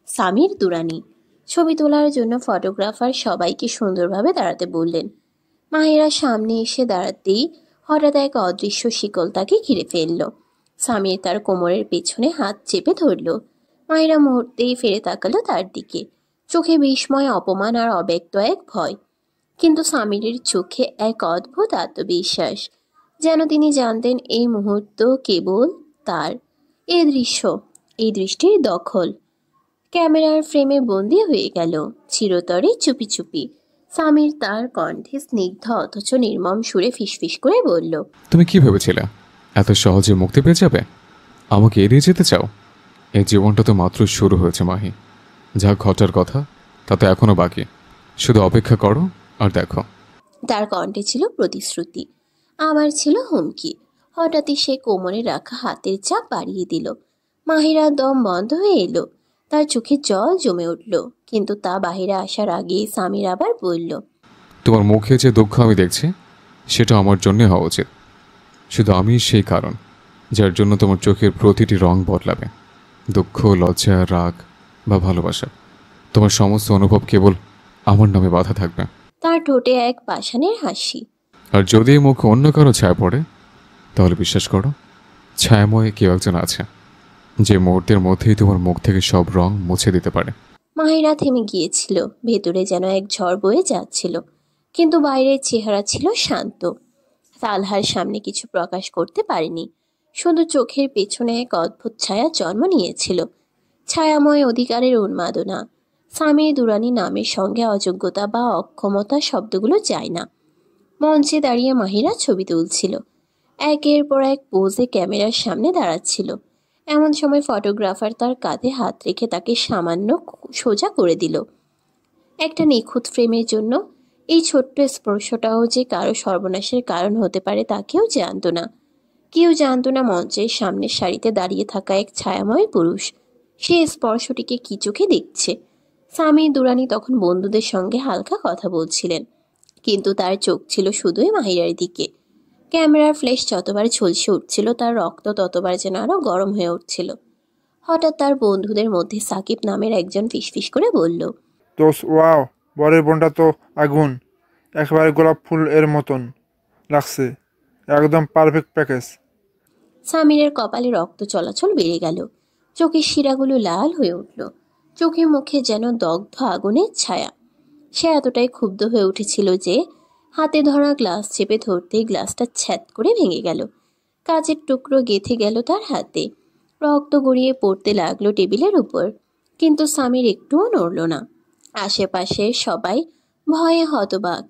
সামির দুরানি। ছবি তোলার জন্য ফটোগ্রাফার সবাইকে সুন্দরভাবে দাঁড়াতে বললেন। মাহিরা সামনে এসে দাঁড়াতেই হঠাৎ এক অদৃশ্য শিকল তাকে ঘিরে ফেলল। সামির তার কোমরের পেছনে হাত চেপে ধরল। মাহিরা মুহূর্তেই ফিরে তাকালো তার দিকে, চোখে বিস্ময়, অপমান আর অব্যক্ত এক ভয়। কিন্তু সামিরের চোখে এক অদ্ভুত আত্মবিশ্বাস, যেন তিনি জানতেন এই মুহূর্ত কেবল তার। এই দৃষ্টির দখল ক্যামেরার ফ্রেমে বন্দি হয়ে গেল চিরতরে চুপি চুপি। সামির তার কণ্ঠে স্নিগ্ধ অথচ নির্মম সুরে ফিসফিস করে বলল,
তুমি কি ভেবেছিলে এত সহজে মুক্তি পেয়ে যাবে? আমাকে এড়িয়ে যেতে চাও? এই জীবনটা তো মাত্র শুরু হয়েছে মাহি। যা ঘটার কথা তা তো এখনো বাকি। শুধু অপেক্ষা করো আর দেখো।
তার কণ্ঠে ছিল প্রতিশ্রুতি, আমার ছিল হুমকি। হঠাৎই সে কোমরে রাখা হাতের চাপ বাড়িয়ে দিল। মাহিরার দম বন্ধ হয়ে এলো, তার চোখে জল জমে উঠল। কিন্তু তা বাহিরে আসার আগেই সামির আবার বলল,
তোমার মুখে যে দুঃখ আমি দেখছি সেটা আমার জন্য হওয়া উচিত। শুধু আমি সেই কারণ যার জন্য তোমার চোখের প্রতিটি রং বদলাবে। দুঃখ, লজ্জা, রাগ বা ভালোবাসা, তোমার সমস্ত অনুভব কেবল আমার নামে বাধা থাকবে।
তার ঠোঁটে এক পাষাণের হাসি।
আর যদি এই মুখে অন্য কারো ছায়া পড়ে, তাহলে বিশ্বাস করো ছায়াময় কেউ একজন আছে যে মুহূর্তের মধ্যেই তোমার মুখ থেকে সব রং মুছে দিতে পারে।
মাহিরা থেমে গিয়েছিল, ভেতরে যেন এক ঝড় বয়ে যাচ্ছিল, কিন্তু বাইরের চেহারা ছিল শান্ত। তালহার সামনে কিছু প্রকাশ করতে পারেনি, শুধু চোখের পেছনে এক অদ্ভুত ছায়া জন্ম নিয়েছিল, ছায়াময় অধিকারের উন্মাদনা। সামির দুরানি নামের সঙ্গে অযোগ্যতা বা অক্ষমতা শব্দগুলো যায় না। মঞ্চে দাঁড়িয়ে মাহিরা ছবি তুলছিল, একের পর এক পোজে ক্যামেরার সামনে দাঁড়াচ্ছিল। এমন সময় ফটোগ্রাফার তার কাঁধে হাত রেখে তাকে সামান্য সোজা করে দিল। একটা নিখুঁত ফ্রেমের জন্য এই ছোট্ট স্পর্শটাও যে কারো সর্বনাশের কারণ হতে পারে তা কেউ জানতো না। কেউ জানতো না মঞ্চের সামনের সারিতে দাঁড়িয়ে থাকা এক ছায়াময় পুরুষ সে স্পর্শটিকে কি চোখে দেখছে। সামির দুরানি তখন বন্ধুদের সঙ্গে হালকা কথা বলছিলেন, কিন্তু তার চোখ ছিল শুধুই মাহিরার দিকে। ক্যামেরার ফ্ল্যাশ যতবার ঝলসে উঠছিল, তার রক্ত ততবার যেন আরো গরম হয়ে উঠছিল। হঠাৎ তার বন্ধুদের মধ্যে সাকিব নামের একজন ফিসফিস করে বলল,
দোষ, ওয়াও, বরের বোনটা তো আগুন, একেবারে গোলাপ ফুল এর মতন লাগছে, একদম পারফেক্ট প্যাকেজ।
সামিরের কপালে রক্ত চলাচল বেড়ে গেল, চোখের শিরাগুলো লাল হয়ে উঠল, চোখে মুখে যেন দগ্ধ আগুনের ছায়া। সে এতটাই ক্ষুব্ধ হয়ে উঠেছিল যে হাতে ধরা গ্লাস চেপে ধরতেই গ্লাসটা ছ্যাদ করে ভেঙে গেল। কাচের টুকরো গেঁথে গেল তার হাতে, রক্ত গড়িয়ে পড়তে লাগলো টেবিলের উপর। কিন্তু সামির একটুও নড়ল না। আশেপাশে সবাই ভয়ে হতবাক।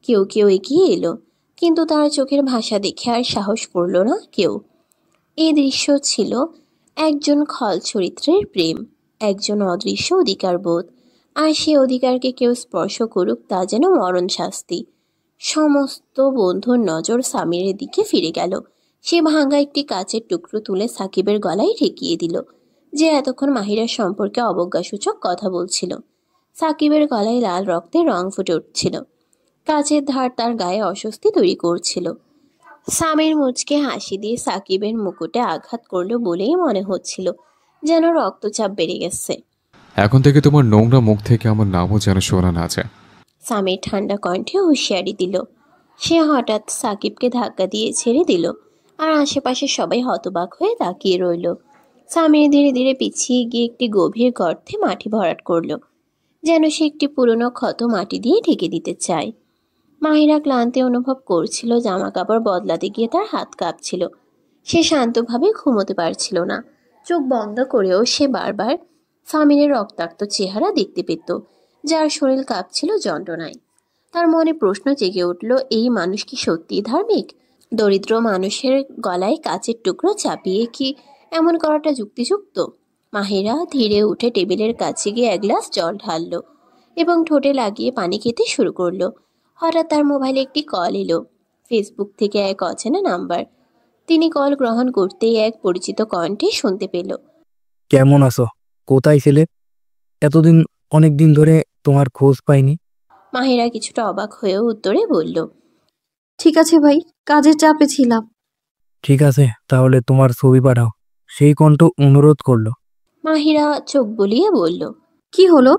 কেউ কেউ এগিয়ে এলো, কিন্তু তার চোখের ভাষা দেখে আর সাহস করল না কেউ। এই দৃশ্য ছিল একজন খল চরিত্রের প্রেম, একজন অদৃশ্য অধিকার বোধ, আর সে অধিকারকে কেউ স্পর্শ করুক তা যেন মরণ শাস্তি। সমস্ত বন্ধুর নজর সামিরের দিকে ফিরে গেল। সে ভাঙা একটি কাচের টুকরো তুলে সাকিবের গলায় ঠেকিয়ে দিল, যে এতক্ষণ মাহিরার সম্পর্কে অবজ্ঞাসূচক কথা বলছিল। সাকিবের গলায় লাল রক্তের রং ফুটে উঠছিল। কাচের ধার তার গায়ে অস্বস্তি তৈরি করছিল। সামির মুচকে হাসি দিয়ে সাকিবের মুকুটে আঘাত করলো বলেই মনে হচ্ছিল যেন রক্তচাপ বেড়ে গেছে।
এখন থেকে তোমার নোংরা মুখ থেকে আমার নামও যেন শোনা না যায়।
সামির ঠান্ডা কণ্ঠে হুঁশিয়ারি দিল। সে হঠাৎ সাকিবকে ধাক্কা দিয়ে ছেড়ে দিল, আর আশেপাশে সবাই হতবাক হয়ে তাকিয়ে রইল। সামির ধীরে ধীরে পিছিয়ে গিয়ে একটি গভীর গর্তে মাটি ভরাট করলো, যেন সে একটি পুরনো ক্ষত মাটি দিয়ে ঢেকে দিতে চায়। মাহিরা ক্লান্তি অনুভব করছিল, জামা কাপড় বদলাতে গিয়ে তার হাত কাঁপছিল। সে শান্তভাবে ঘুমোতে পারছিল না। চোখ বন্ধ করেও সে বারবার সামিরের রক্তাক্ত চেহারা দেখতে পেত, যার শরীর কাঁপছিল যন্ত্রণায়। তার মনে প্রশ্ন জেগে উঠল, এই মানুষ কি সত্যিই ধার্মিক? দরিদ্র মানুষের গলায় কাচের টুকরো চাপিয়ে কি এমন করাটা যুক্তিযুক্ত? মাহিরা ধীরে উঠে টেবিলের কাছে গিয়ে এক গ্লাস জল ঢালল এবং ঠোঁটে লাগিয়ে পানি খেতে শুরু করলো। হঠাৎ তার মোবাইলে একটি কল এলো, ফেসবুক থেকে এক অচেনা নাম্বার। তিনি কল গ্রহণ করতেই এক পরিচিত কণ্ঠে শুনতে পেল।
কেমন আছো? কোথায় ছিলে এতদিন? অনেক দিন ধরে তোমার খোঁজ পাইনি।
মাহিরা কিছুটা অবাক হয়েও উত্তরে বলল,
ঠিক আছে ভাই, কাজের চাপে ছিলাম।
ঠিক আছে, তাহলে তোমার ছবি পাঠাও। সেই কণ্ঠ অনুরোধ করলো।
মাহিরা চোখ বুলিয়ে বলল,
কি হলো?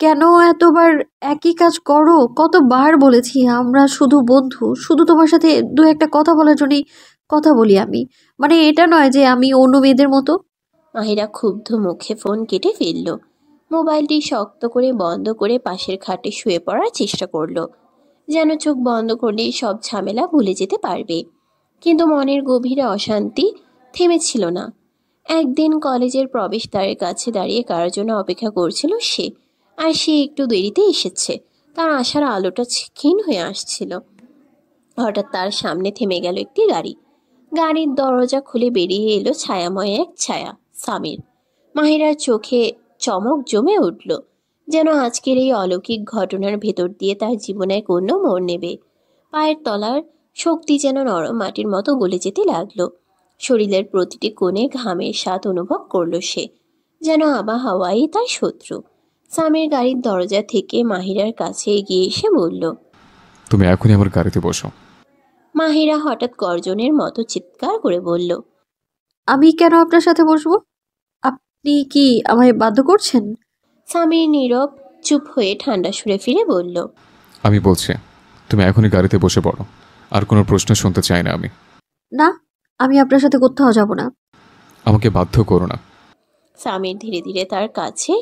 কেন এতবার একই কাজ করো? কতবার বলেছি আমরা শুধু বন্ধু, শুধু তোমার সাথে দু একটা কথা বলার জন্যই কথা বলি আমি। মানে এটা নয় যে আমি অন্য মেয়েদের মতো।
মাহিরা ক্ষুব্ধ মুখে ফোন কেটে ফেলল। মোবাইলটি শক্ত করে বন্ধ করে পাশের খাটে শুয়ে পড়ার চেষ্টা করলো, যেন চোখ বন্ধ করলেই সব ঝামেলা ভুলে যেতে পারবে। কিন্তু মনের গভীরে অশান্তি থেমেছিল না। একদিন কলেজের প্রবেশদ্বারের কাছে দাঁড়িয়ে কারোর জন্য অপেক্ষা করছিল সে, আর সে একটু দেরিতে এসেছে। তার আসার আলোটা ক্ষীণ হয়ে আসছিল। হঠাৎ তার সামনে থেমে গেল একটি গাড়ি। গাড়ির দরজা খুলে বেরিয়ে এলো ছায়াময় এক ছায়া, সামির। মাহিরার চোখে চমক জমে উঠল, যেন আজকের এই অলৌকিক ঘটনার ভেতর দিয়ে তার জীবনে এক অন্য মোড় নেবে। পায়ের তলার শক্তি যেন নরম মাটির মতো গলে যেতে লাগলো। শরীরের প্রতিটি কোণে ঘামের স্বাদ অনুভব করলো সে, যেন আবহাওয়াই তার শত্রু। সামির গাড়ির দরজা থেকে মাহিরার কাছে এগিয়ে এসে বলল,
তুমি এখনই আমার গাড়িতে বসো।
মাহিরা হঠাৎ গর্জনের মতো চিৎকার করে বলল,
আমি কেন আপনার সাথে বসবো? আপনি কি আমায় বাধ্য করছেন?
সামির নীরব চুপ হয়ে ঠান্ডা সুরে ফিরে বলল,
আমি বলছি, তুমি এখনই গাড়িতে বসে পড়ো। আর কোনো প্রশ্ন শুনতে চাই না আমি।
না, আমি আপনার সাথে কোথাও যাব না।
আমাকে বাধ্য করো না।
সামির ধীরে ধীরে তার কাছে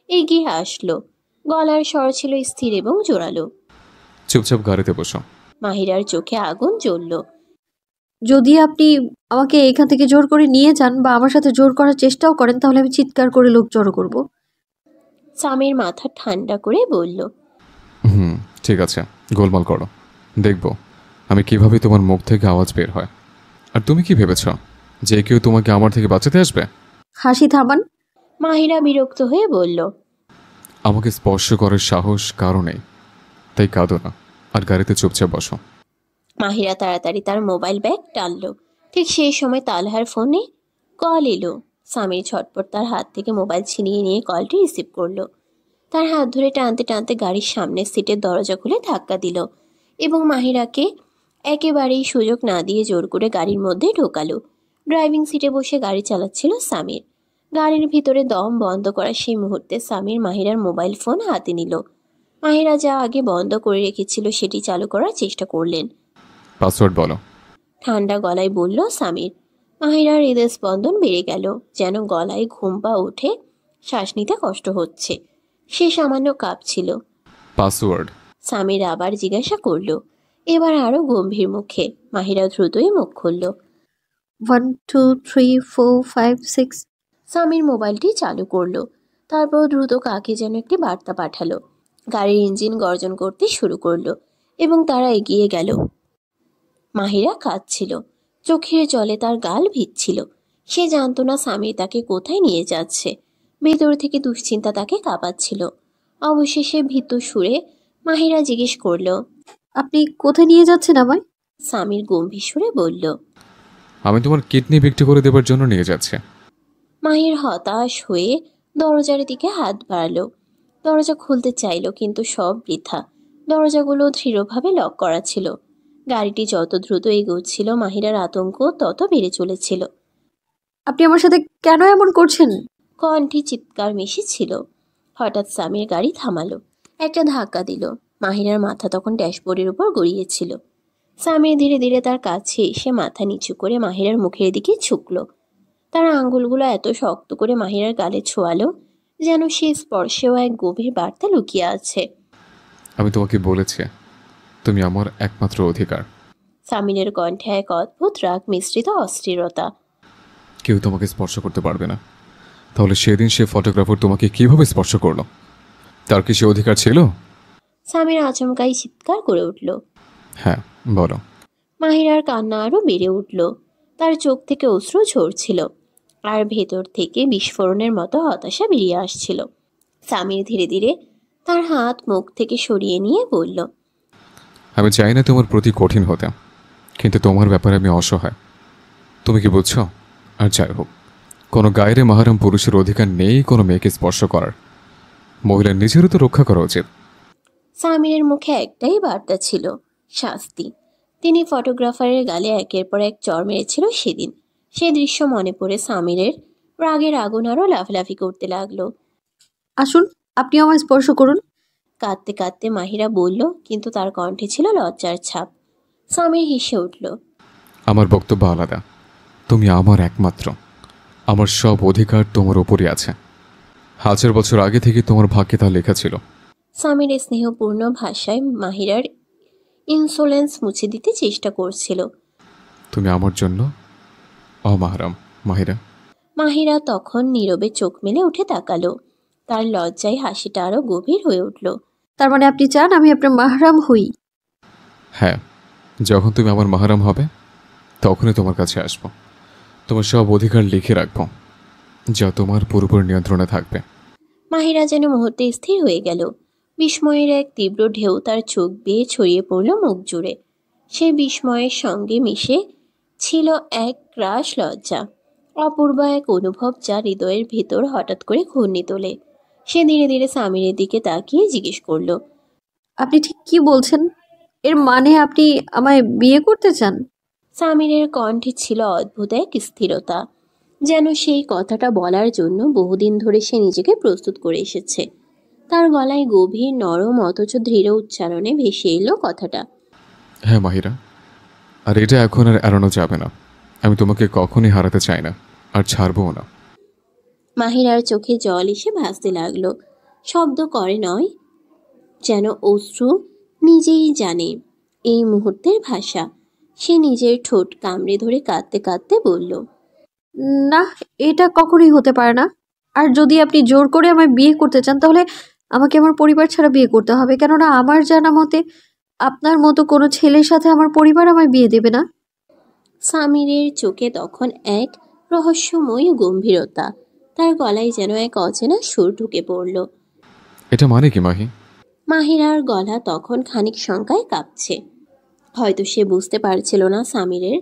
এগিয়ে আসলো। গলার স্বর ছিল স্থির এবং জোরালো।
চুপচাপ গাড়িতে বসো।
মাহিরার চোখে আগুন জ্বলল।
যদি আপনি আমাকে এখান থেকে জোর করে নিয়ে যান বা আমার সাথে জোর করার চেষ্টাও করেন, তাহলে আমি চিৎকার করে লোক জড়ো করব।
সামির মাথা ঠান্ডা করে বলল,
ঠিক আছে, গোলমাল করো, দেখব আমি কিভাবে তোমার মুখ থেকে আওয়াজ বের হয়। আর তুমি কি ভেবেছ যে কেউ তোমাকে আমার থেকে বাঁচাতে আসবে?
হাসি থামান।
মাহিরা বিরক্ত হয়ে বলল,
আমাকে স্পর্শ করার সাহস কারো নেই, তাই কাঁদো না আর গাড়িতে চুপচাপ বসো।
মাহিরা তাড়াতাড়ি তার মোবাইল ব্যাগ টানলো। ঠিক সেই সময় তালহার ফোনে কল এলো। সামির ঝটপট তার হাত থেকে মোবাইল ছিনিয়ে নিয়ে কলটি রিসিভ করলো। তার হাত ধরে টানতে টানতে গাড়ির সামনের সিটের দরজা খুলে ধাক্কা দিল এবং মাহিরাকে একেবারেই সুযোগ না দিয়ে জোর করে গাড়ির মধ্যে ঢোকালো। ড্রাইভিং সিটে বসে গাড়ি চালাচ্ছিল সামির। গাড়ির ভিতরে দম বন্ধ করা সেই মুহূর্তে সামির মাহিরার মোবাইল ফোন হাতে নিল। মাহিরা যা আগে বন্ধ করে রেখেছিল সেটি চালু করার চেষ্টা করলেন।
পাসওয়ার্ড বলো,
ঠান্ডা গলায় বলল সামির। মাহিরার হৃদস্পন্দন বেড়ে গেল, যেন গলায় ঘুম পা উঠে শ্বাস নিতে কষ্ট হচ্ছে। সে সামান্য কাঁপছিল।
পাসওয়ার্ড।
সামির আবার জিজ্ঞাসা করল, এবার আরো গম্ভীর মুখে। মাহিরা দ্রুতই মুখ খুলল।
1 2 3 4 5 6।
সামির মোবাইলটি চালু করলো। তারপর দ্রুত কাকে যেন একটি বার্তা পাঠালো। গাড়ির ইঞ্জিন গর্জন করতে শুরু করলো এবং তারা এগিয়ে গেল। মাহিরা কাঁদছিল, চোখের জলে তার গাল ভিজছিল। সে জানতো না সামির তাকে কোথায় নিয়ে যাচ্ছে। ভেতর থেকে দুশ্চিন্তা তাকে কাঁপাচ্ছিল। অবশেষে ভীতু সুরে মাহিরা জিজ্ঞেস করলো,
আপনি কোথায় নিয়ে যাচ্ছেন আমায়?
সামির গম্ভীর সুরে বলল,
আমি তোমার কিডনি বিক্রি করে দেবার জন্য নিয়ে যাচ্ছি।
মাহির হতাশ হয়ে দরজার দিকে হাত বাড়ালো। দরজা খুলতে চাইল, কিন্তু সব বৃথা। দরজাগুলো দৃঢ়ভাবে লক করা ছিল। গাড়িটি যত দ্রুত এগোচ্ছিল, মাহিরার আতঙ্ক তত বেড়ে চলেছিল।
আপনি আমার সাথে কেন এমন করছেন?
কণ্ঠে চিৎকার মিশেছিল। হঠাৎ সামির গাড়ি থামালো, একটা ধাক্কা দিল। মাহিরার মাথা তখন ড্যাশবোর্ডের উপর গড়িয়েছিল। সামির ধীরে ধীরে তার কাছে এসে মাথা নিচু করে মাহিরার মুখের দিকে ঝুঁকলো। তার আঙ্গুলগুলো এত শক্ত করে মাহিরার গালে ছোঁয়ালো যেন সে স্পর্শেও এক গভীর বার্তা লুকিয়ে আছে।
আমি তোমাকে বলেছি, তুমি আমার একমাত্র অধিকার।
সামিরের কণ্ঠে এক অদ্ভুত রাগ মিশ্রিত অস্থিরতা।
কেউ তোমাকে স্পর্শ করতে পারবে না। তাহলে সেদিন সে ফটোগ্রাফার তোমাকে কিভাবে স্পর্শ করলো? তার কি সে অধিকার ছিল?
সামির আচমকাই চিৎকার করে উঠল।
হ্যাঁ, বলো।
মাহিরার কান্না আরো বেড়ে উঠল। তার চোখ থেকে অশ্রু ঝরছিল, আর ভেতর থেকে বিস্ফোরণের মতো হতাশা বেরিয়ে আসছিল। সামির ধীরে ধীরে তার হাত মুখ থেকে সরিয়ে নিয়ে বলল,
আমি চাই না তোমার প্রতি কঠিন হতে, কিন্তু তোমার ব্যাপারে আমি অসহায়। তুমি কি বুঝছো? আর যাই হোক, কোনো গায়ের মাহারাম পুরুষের অধিকার নেই কোনো মেয়েকে স্পর্শ করার। মহিলার নিজেরও তো রক্ষা করা উচিত।
সামিরের মুখে একটাই বার্তা ছিল, শাস্তি। তিনি ফটোগ্রাফারের গালে একের পর এক চড় মেরেছিল সেদিন। সে দৃশ্য মনে পড়ে সামিরের রাগের আগুন আরও লাফালাফি করতে লাগলো।
আসুন, আপনি আমায় স্পর্শ করুন।
কাঁদতে কাঁদতে মাহিরা বলল, কিন্তু তার কণ্ঠে ছিল লজ্জার ছাপ। সামির হেসে উঠল।
আমার বক্তব্য আলাদা। তুমি আমার একমাত্র। আমার সব অধিকার তোমার উপরই আছে। 1000 বছর আগে থেকে তোমার ভাগ্যে তা লেখা ছিল।
সামির স্নেহপূর্ণ ভাষায় মাহিরার ইনসোলেন্স মুছে দিতে চেষ্টা করছিল।
তুমি আমার জন্য অমাহারাম, মাহিরা।
মাহিরা তখন নীরবে চোখ মেলে উঠে তাকালো। তার লজ্জায় হাসিটা আরো গভীর হয়ে উঠল।
তার মানে আপনি চান আমি আপনার মাহরাম হই?
হ্যাঁ, যখন তুমি আমার মাহারাম হবে তখনই তোমার কাছে আসবো। তোমার সব অধিকার লিখে রাখবো, যা তোমার পুরোপুরি নিয়ন্ত্রণে থাকবে।
মাহিরা যেন মুহূর্তে স্থির হয়ে গেল। বিস্ময়ের এক তীব্র ঢেউ তার চোখ বেয়ে ছড়িয়ে পড়ল মুখ জুড়ে। সে বিস্ময়ের সঙ্গে মিশে ছিল এক ক্রাশ লজ্জা, অপূর্ব এক অনুভব যা হৃদয়ের ভেতর হঠাৎ করে ঘূর্ণি তোলে। সে ধীরে ধীরে সামিরের দিকে তাকিয়ে জিজ্ঞেস করল,
আপনি ঠিক কি বলছেন? এর মানে আপনি আমায় বিয়ে করতে চান?
সামিরের কণ্ঠে ছিল অদ্ভুত এক স্থিরতা, যেন সেই কথাটা বলার জন্য বহুদিন ধরে সে নিজেকে প্রস্তুত করে এসেছে। তার গলায় গভীর নরম অথচ দৃঢ় উচ্চারণে ভেসে এলো কথাটা।
হ্যাঁ মাহিরা, আর এটা এখন আর এড়ানো যাবে না। আমি তোমাকে কখনই হারাতে চাই না, আর ছাড়বও না।
মাহিরার চোখে জল এসে ভাসতে লাগলো। শব্দ করে নয়, যেন অশ্রু নিজেই জানে এই মুহূর্তের ভাষা। সে নিজের ঠোঁট কামড়ে ধরে কাঁদতে কাঁদতে বলল,
না, এটা কখনোই হতে পারে না। আর যদি আপনি জোর করে আমায় বিয়ে করতে চান, তাহলে আমাকে আমার পরিবার ছাড়া বিয়ে করতে হবে। কেননা আমার জানা মতে আপনার মতো কোনো ছেলের সাথে আমার পরিবার আমায় বিয়ে দেবে না।
সামিরের চোখে তখন এক রহস্যময় গম্ভীরতা। তার গলায় যেন এক অচেনা সুর ঢুকে পড়ল।
এটা মানে কি মাহি?
মাহিরার গলা তখন খানিক শঙ্কায় কাঁপছে। হয়তো সে বুঝতে পারছিল না সামিরের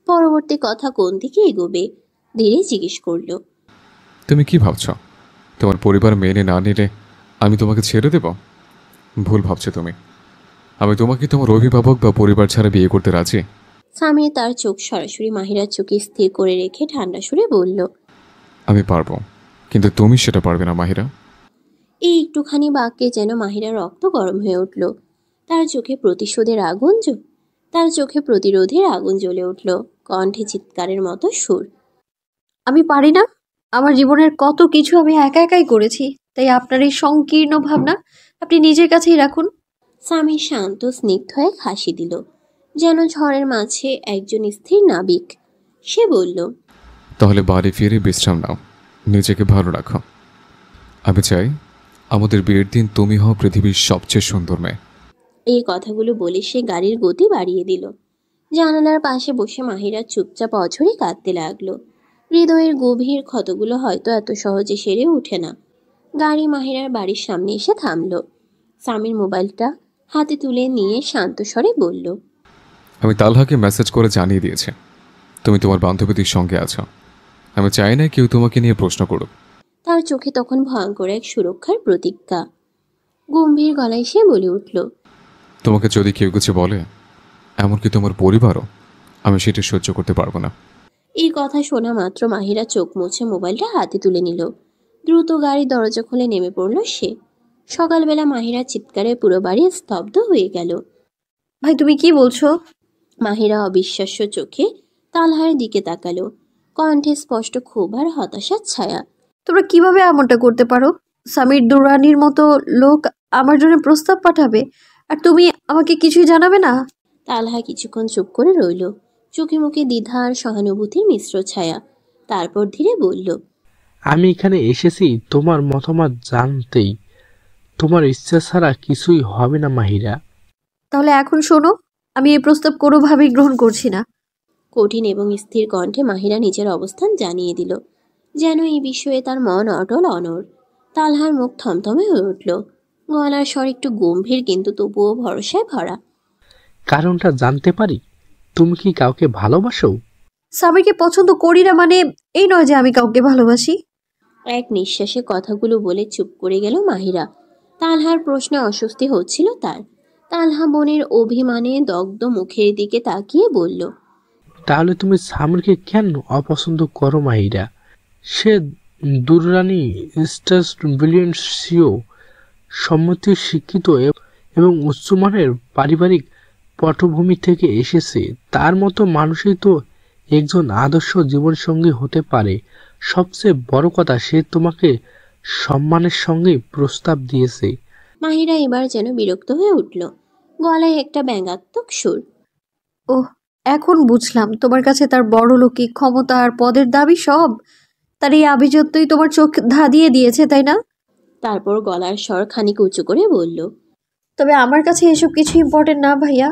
পরবর্তী কথা কোন দিকে এগোবে। ধীরে জিজ্ঞেস করল,
তুমি কি ভাবছ? তোমার পরিবার মেনে না নিলে আমি তোমাকে ছেড়ে দেব? ভুল ভাবছো তুমি। আমি তোমাকে তোমার অভিভাবক বা পরিবার ছাড়া বিয়ে করতে রাজি।
সামির তার চোখ সরাসরি মাহিরার চোখে স্থির করে রেখে ঠান্ডা সুরে বলল,
আমি পারবো, কিন্তু তুমি সেটা পারবে না মাহিরা।
এই একটুখানি বাক্যে যেন মাহিরার রক্ত গরম হয়ে উঠল। তার চোখে প্রতিরোধের আগুন জ্বলে উঠল। কণ্ঠে চিৎকারের মতো সুর।
আমি পারি না। আমার জীবনের কত কিছু আমি একা একাই করেছি। তাই আপনার এই সংকীর্ণ ভাবনা আপনি নিজের কাছেই রাখুন।
স্বামীর শান্ত স্নিগ্ধ এক হাসি দিল, যেন ঝড়ের মাঝে একজন স্থির নাবিক। সে বলল,
তাহলে বাড়ি ফিরে বিশ্রাম নাও, নিজেকে ভালো রাখো। আমি চাই আমাদের বিয়ের দিন তুমি হও পৃথিবীর সবচেয়ে সুন্দর মেয়ে।
এই কথাগুলো বলে সে গাড়ির গতি বাড়িয়ে দিল। জানালার পাশে বসে মাহিরা চুপচাপ অঝরে কাঁদতে লাগলো। হৃদয়ের গভীর ক্ষতগুলো হয়তো এত সহজে সেরে ওঠে না। গাড়ি মাহিরার বাড়ির সামনে এসে থামলো। স্বামীর মোবাইলটা হাতে তুলে নিয়ে শান্ত স্বরে বলল,
আমি তালহাকে মেসেজ করে জানিয়ে দিয়েছি তুমি তোমার বান্ধবীদের সঙ্গে আছো। আমি চাই না কেউ তোমাকে নিয়ে প্রশ্ন করুক।
তার চোখে তখন ভয়ঙ্কর এক সুরক্ষার প্রতিজ্ঞা। গম্ভীর গলায় সে বলে উঠল,
তোমাকে যদি কেউ কিছু বলে, এমনকি তোমার পরিবারও, আমি সেটা সহ্য করতে পারবো না।
এই কথা শোনা মাত্র মাহিরা চোখ মুছে মোবাইলটা হাতে তুলে নিল। দ্রুত গাড়ি দরজা খুলে নেমে পড়ল সে। সকালবেলা মাহিরা চিৎকারে পুরো বাড়ি স্তব্ধ হয়ে গেল।
ভাই তুমি কি বলছো?
মাহিরা অবিশ্বাস্য চোখে তালহার দিকে তাকালো। কণ্ঠে স্পষ্ট ক্ষোভ আর হতাশার ছায়া।
তোমরা কিভাবে এমনটা করতে পারো? সামির দুরানির মতো লোক আমার জন্য প্রস্তাব পাঠাবে, আর তুমি আমাকে কিছুই জানাবে না?
তালহা কিছুক্ষণ চুপ করে রইল, চোখে মুখে দ্বিধা আর সহানুভূতির মিশ্র ছায়া। তারপর ধীরে বলল,
আমি এখানে এসেছি তোমার মতামত জানতেই। তোমার ইচ্ছা ছাড়া কিছুই হবে না মাহিরা।
তাহলে এখন শোনো, আমি এই প্রস্তাব কোনোভাবেই গ্রহণ করছি না।
কঠিন এবং স্থির কণ্ঠে মাহিরা নিজের অবস্থান জানিয়ে দিল, যেন এই বিষয়ে তার মন অটল অনড়। তালহার মুখ থমথমে হয়ে উঠল, গলার স্বর একটু গম্ভীর কিন্তু তবুও ভরসায় ভরা।
কারণটা জানতে পারি? তুমি কি কাউকে ভালোবাসো?
সামিরকে পছন্দ করি না মানে এই নয় যে আমি কাউকে ভালোবাসি।
এক নিঃশ্বাসে কথাগুলো বলে চুপ করে গেল মাহিরা। তালহার প্রশ্নে অস্বস্তি হচ্ছিল তার। তালহা বোনের অভিমানে দগ্ধ মুখের দিকে তাকিয়ে বলল,
তাহলে তুমি সামিরকে কেন অপছন্দ করো মাহিরা? সে দুরানি, স্টার ব্রিলিয়েন্ট সিও, সম্মতি শিক্ষিত এবং উচ্চমানের পারিবারিক পটভূমি থেকে এসেছে। তার মতো মানুষই তো একজন আদর্শ জীবনসঙ্গী হতে পারে। সবচেয়ে বড় কথা, সে তোমাকে সম্মানের সঙ্গে প্রস্তাব দিয়েছে।
মাহিরা এবার যেন বিরক্ত হয়ে উঠল, গলায় একটা ব্যঙ্গাত্মক সুর।
ওহ, এখন বুঝলাম তোমার কাছে তার বড়লোকি, ক্ষমতা আর পদের দাবি সব। তার এই আভিজাত্যই তোমার চোখ ধাঁধিয়ে দিয়েছে, তাই না?
তারপর গলার স্বর খানিক উঁচু করে বলল,
তবে আমার কাছে এসব কিছু ইম্পর্টেন্ট না ভাইয়া।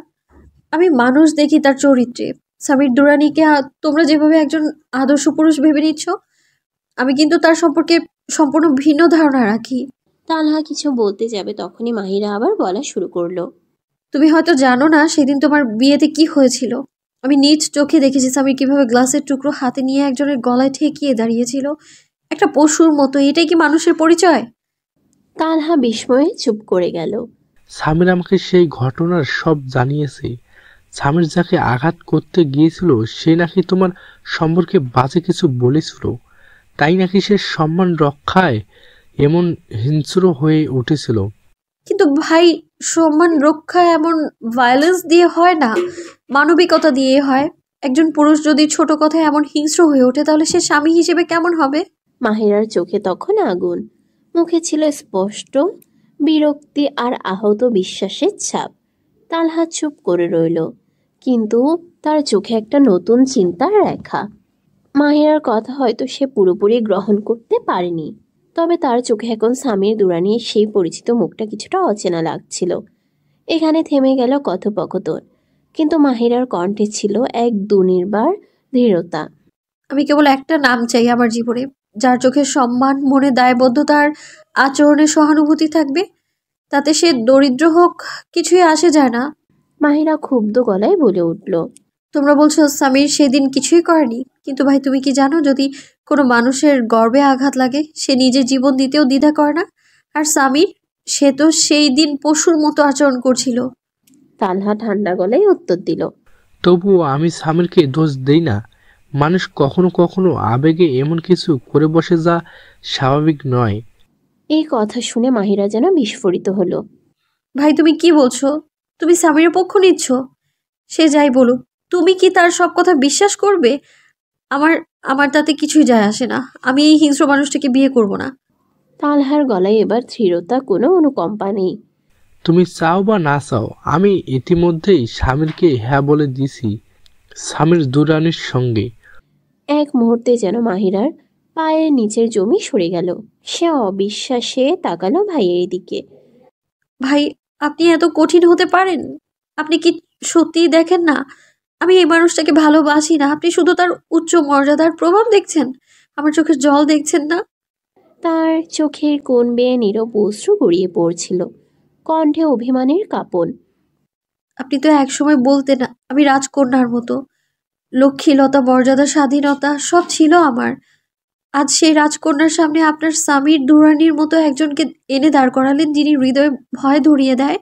আমি মানুষ দেখি তার চরিত্রে। সামির দুরানিকে তোমরা যেভাবে একজন আদর্শ পুরুষ ভেবে নিচ্ছ, আমি কিন্তু তার সম্পর্কে সম্পূর্ণ ভিন্ন ধারণা রাখি।
তালহা কিছু বলতে যাবে তখনই মাহিরা আবার বলা শুরু করলো,
তুমি হয়তো জানো না সেদিন তোমার বিয়েতে কি হয়েছিল। আমি নিজ চোখে দেখেছি সামির কিভাবে গ্লাসের টুকরো হাতে নিয়ে একজনের গলায় ঠেকিয়ে দাঁড়িয়েছিল, একটা পশুর মতো। এটাই কি মানুষের পরিচয়?
তালহা বিস্ময়ে চুপ করে গেল।
সামির আমাকে সেই ঘটনার সব জানিয়েছে। সামির যাকে আঘাত করতে গিয়েছিল সে নাকি তোমার সম্পর্কে বাজে কিছু বলেছিল, তাই নাকি সে সম্মান রক্ষায় এমন হিংস্র হয়ে উঠেছিল।
কিন্তু ভাই, সম্মান রক্ষা এমন ভায়োলেন্স দিয়ে হয় না, মানবিকতা দিয়ে হয়। একজন পুরুষ যদি ছোট কথায় এমন হিংস্র হয়ে ওঠে, তাহলে সে স্বামী হিসেবে কেমন হবে?
মাহিরার চোখে তখন আগুন, মুখে ছিল স্পষ্ট বিরক্তি আর আহত বিশ্বাসের ছাপ। তালহা চুপ করে রইল, কিন্তু তার চোখে একটা নতুন চিন্তার রেখা। মাহিরার কথা হয়তো সে পুরোপুরি গ্রহণ করতে পারেনি, তবে তার চোখে এখন সামির দুরানির সেই পরিচিত মুখটা কিছুটা অচেনা লাগছিল। এখানে থেমে গেল কথোপকথন, কিন্তু মাহিরার কণ্ঠে ছিল এক দুর্নিবার দৃঢ়তা।
আমি কেবল একটা নাম চাই আমার জীবনে, যার চোখে সম্মান, মনে দায়বদ্ধতার, আচরণে সহানুভূতি থাকবে। তাতে সে দরিদ্র হোক, কিছুই আসে যায় না।
মাহিরা ক্ষুব্ধ গলায় বলে উঠল,
তোমরা বলছো সামির সেদিন কিছুই করেনি, কিন্তু ভাই তুমি কি জানো, যদি কোনো মানুষের গর্বে আঘাত লাগে, সে নিজের জীবন দিতেও দ্বিধা করে না। আর সামির, সে তো সেই দিন পশুর মতো আচরণ করছিল।
তালহা ঠান্ডা গলায় উত্তর দিল,
তবুও আমি সামিরকে দোষ দেই না। মানুষ কখনো কখনো আবেগে এমন কিছু করে বসে যা স্বাভাবিক নয়।
এই কথা শুনে মাহিরা যেন বিস্ফোরিত হলো।
ভাই তুমি কি বলছো? তুমি সামিরের পক্ষ নিচ্ছ? সে যাই বলুক, তুমি কি তার সব কথা বিশ্বাস করবে? আমার আমার তাতে কিছুই যায় আসে না। আমি এই হিংস্র মানুষটাকে বিয়ে করব না।
তালহার গলায় এবার দৃঢ়তা, কোনো অনুকম্পা নেই।
তুমি চাও বা না চাও, আমি ইতিমধ্যেই স্বামীরকে হ্যাঁ বলে দিছি সামির দুরানির সঙ্গে।
এক মুহূর্তে যেন মাহিরার পায়ের নিচের জমি সরে গেল। সে অবিশ্বাসে তাকালো ভাইয়ের দিকে।
ভাই, আপনি এত কঠিন হতে পারেন? আপনি কি সত্যিই দেখেন না আমি এই মানুষটাকে ভালোবাসি না? আপনি শুধু তার উচ্চ মর্যাদার প্রভাব দেখছেন, আমার চোখের জল দেখছেন না?
তার চোখের কোণ বেয়ে নীরব অশ্রু গড়িয়ে পড়ছিল, কণ্ঠে অভিমানের কাঁপন।
আপনি তো একসময় বলতেন আমি রাজকন্যার মতো, লক্ষ্মীলতা, মর্যাদা, স্বাধীনতা সব ছিল আমার। আজ সেই রাজকন্যার সামনে আপনার স্বামীর দুরানির মতো একজনকে এনে দাঁড় করালেন, যিনি হৃদয়ে ভয় ধরিয়ে দেয়।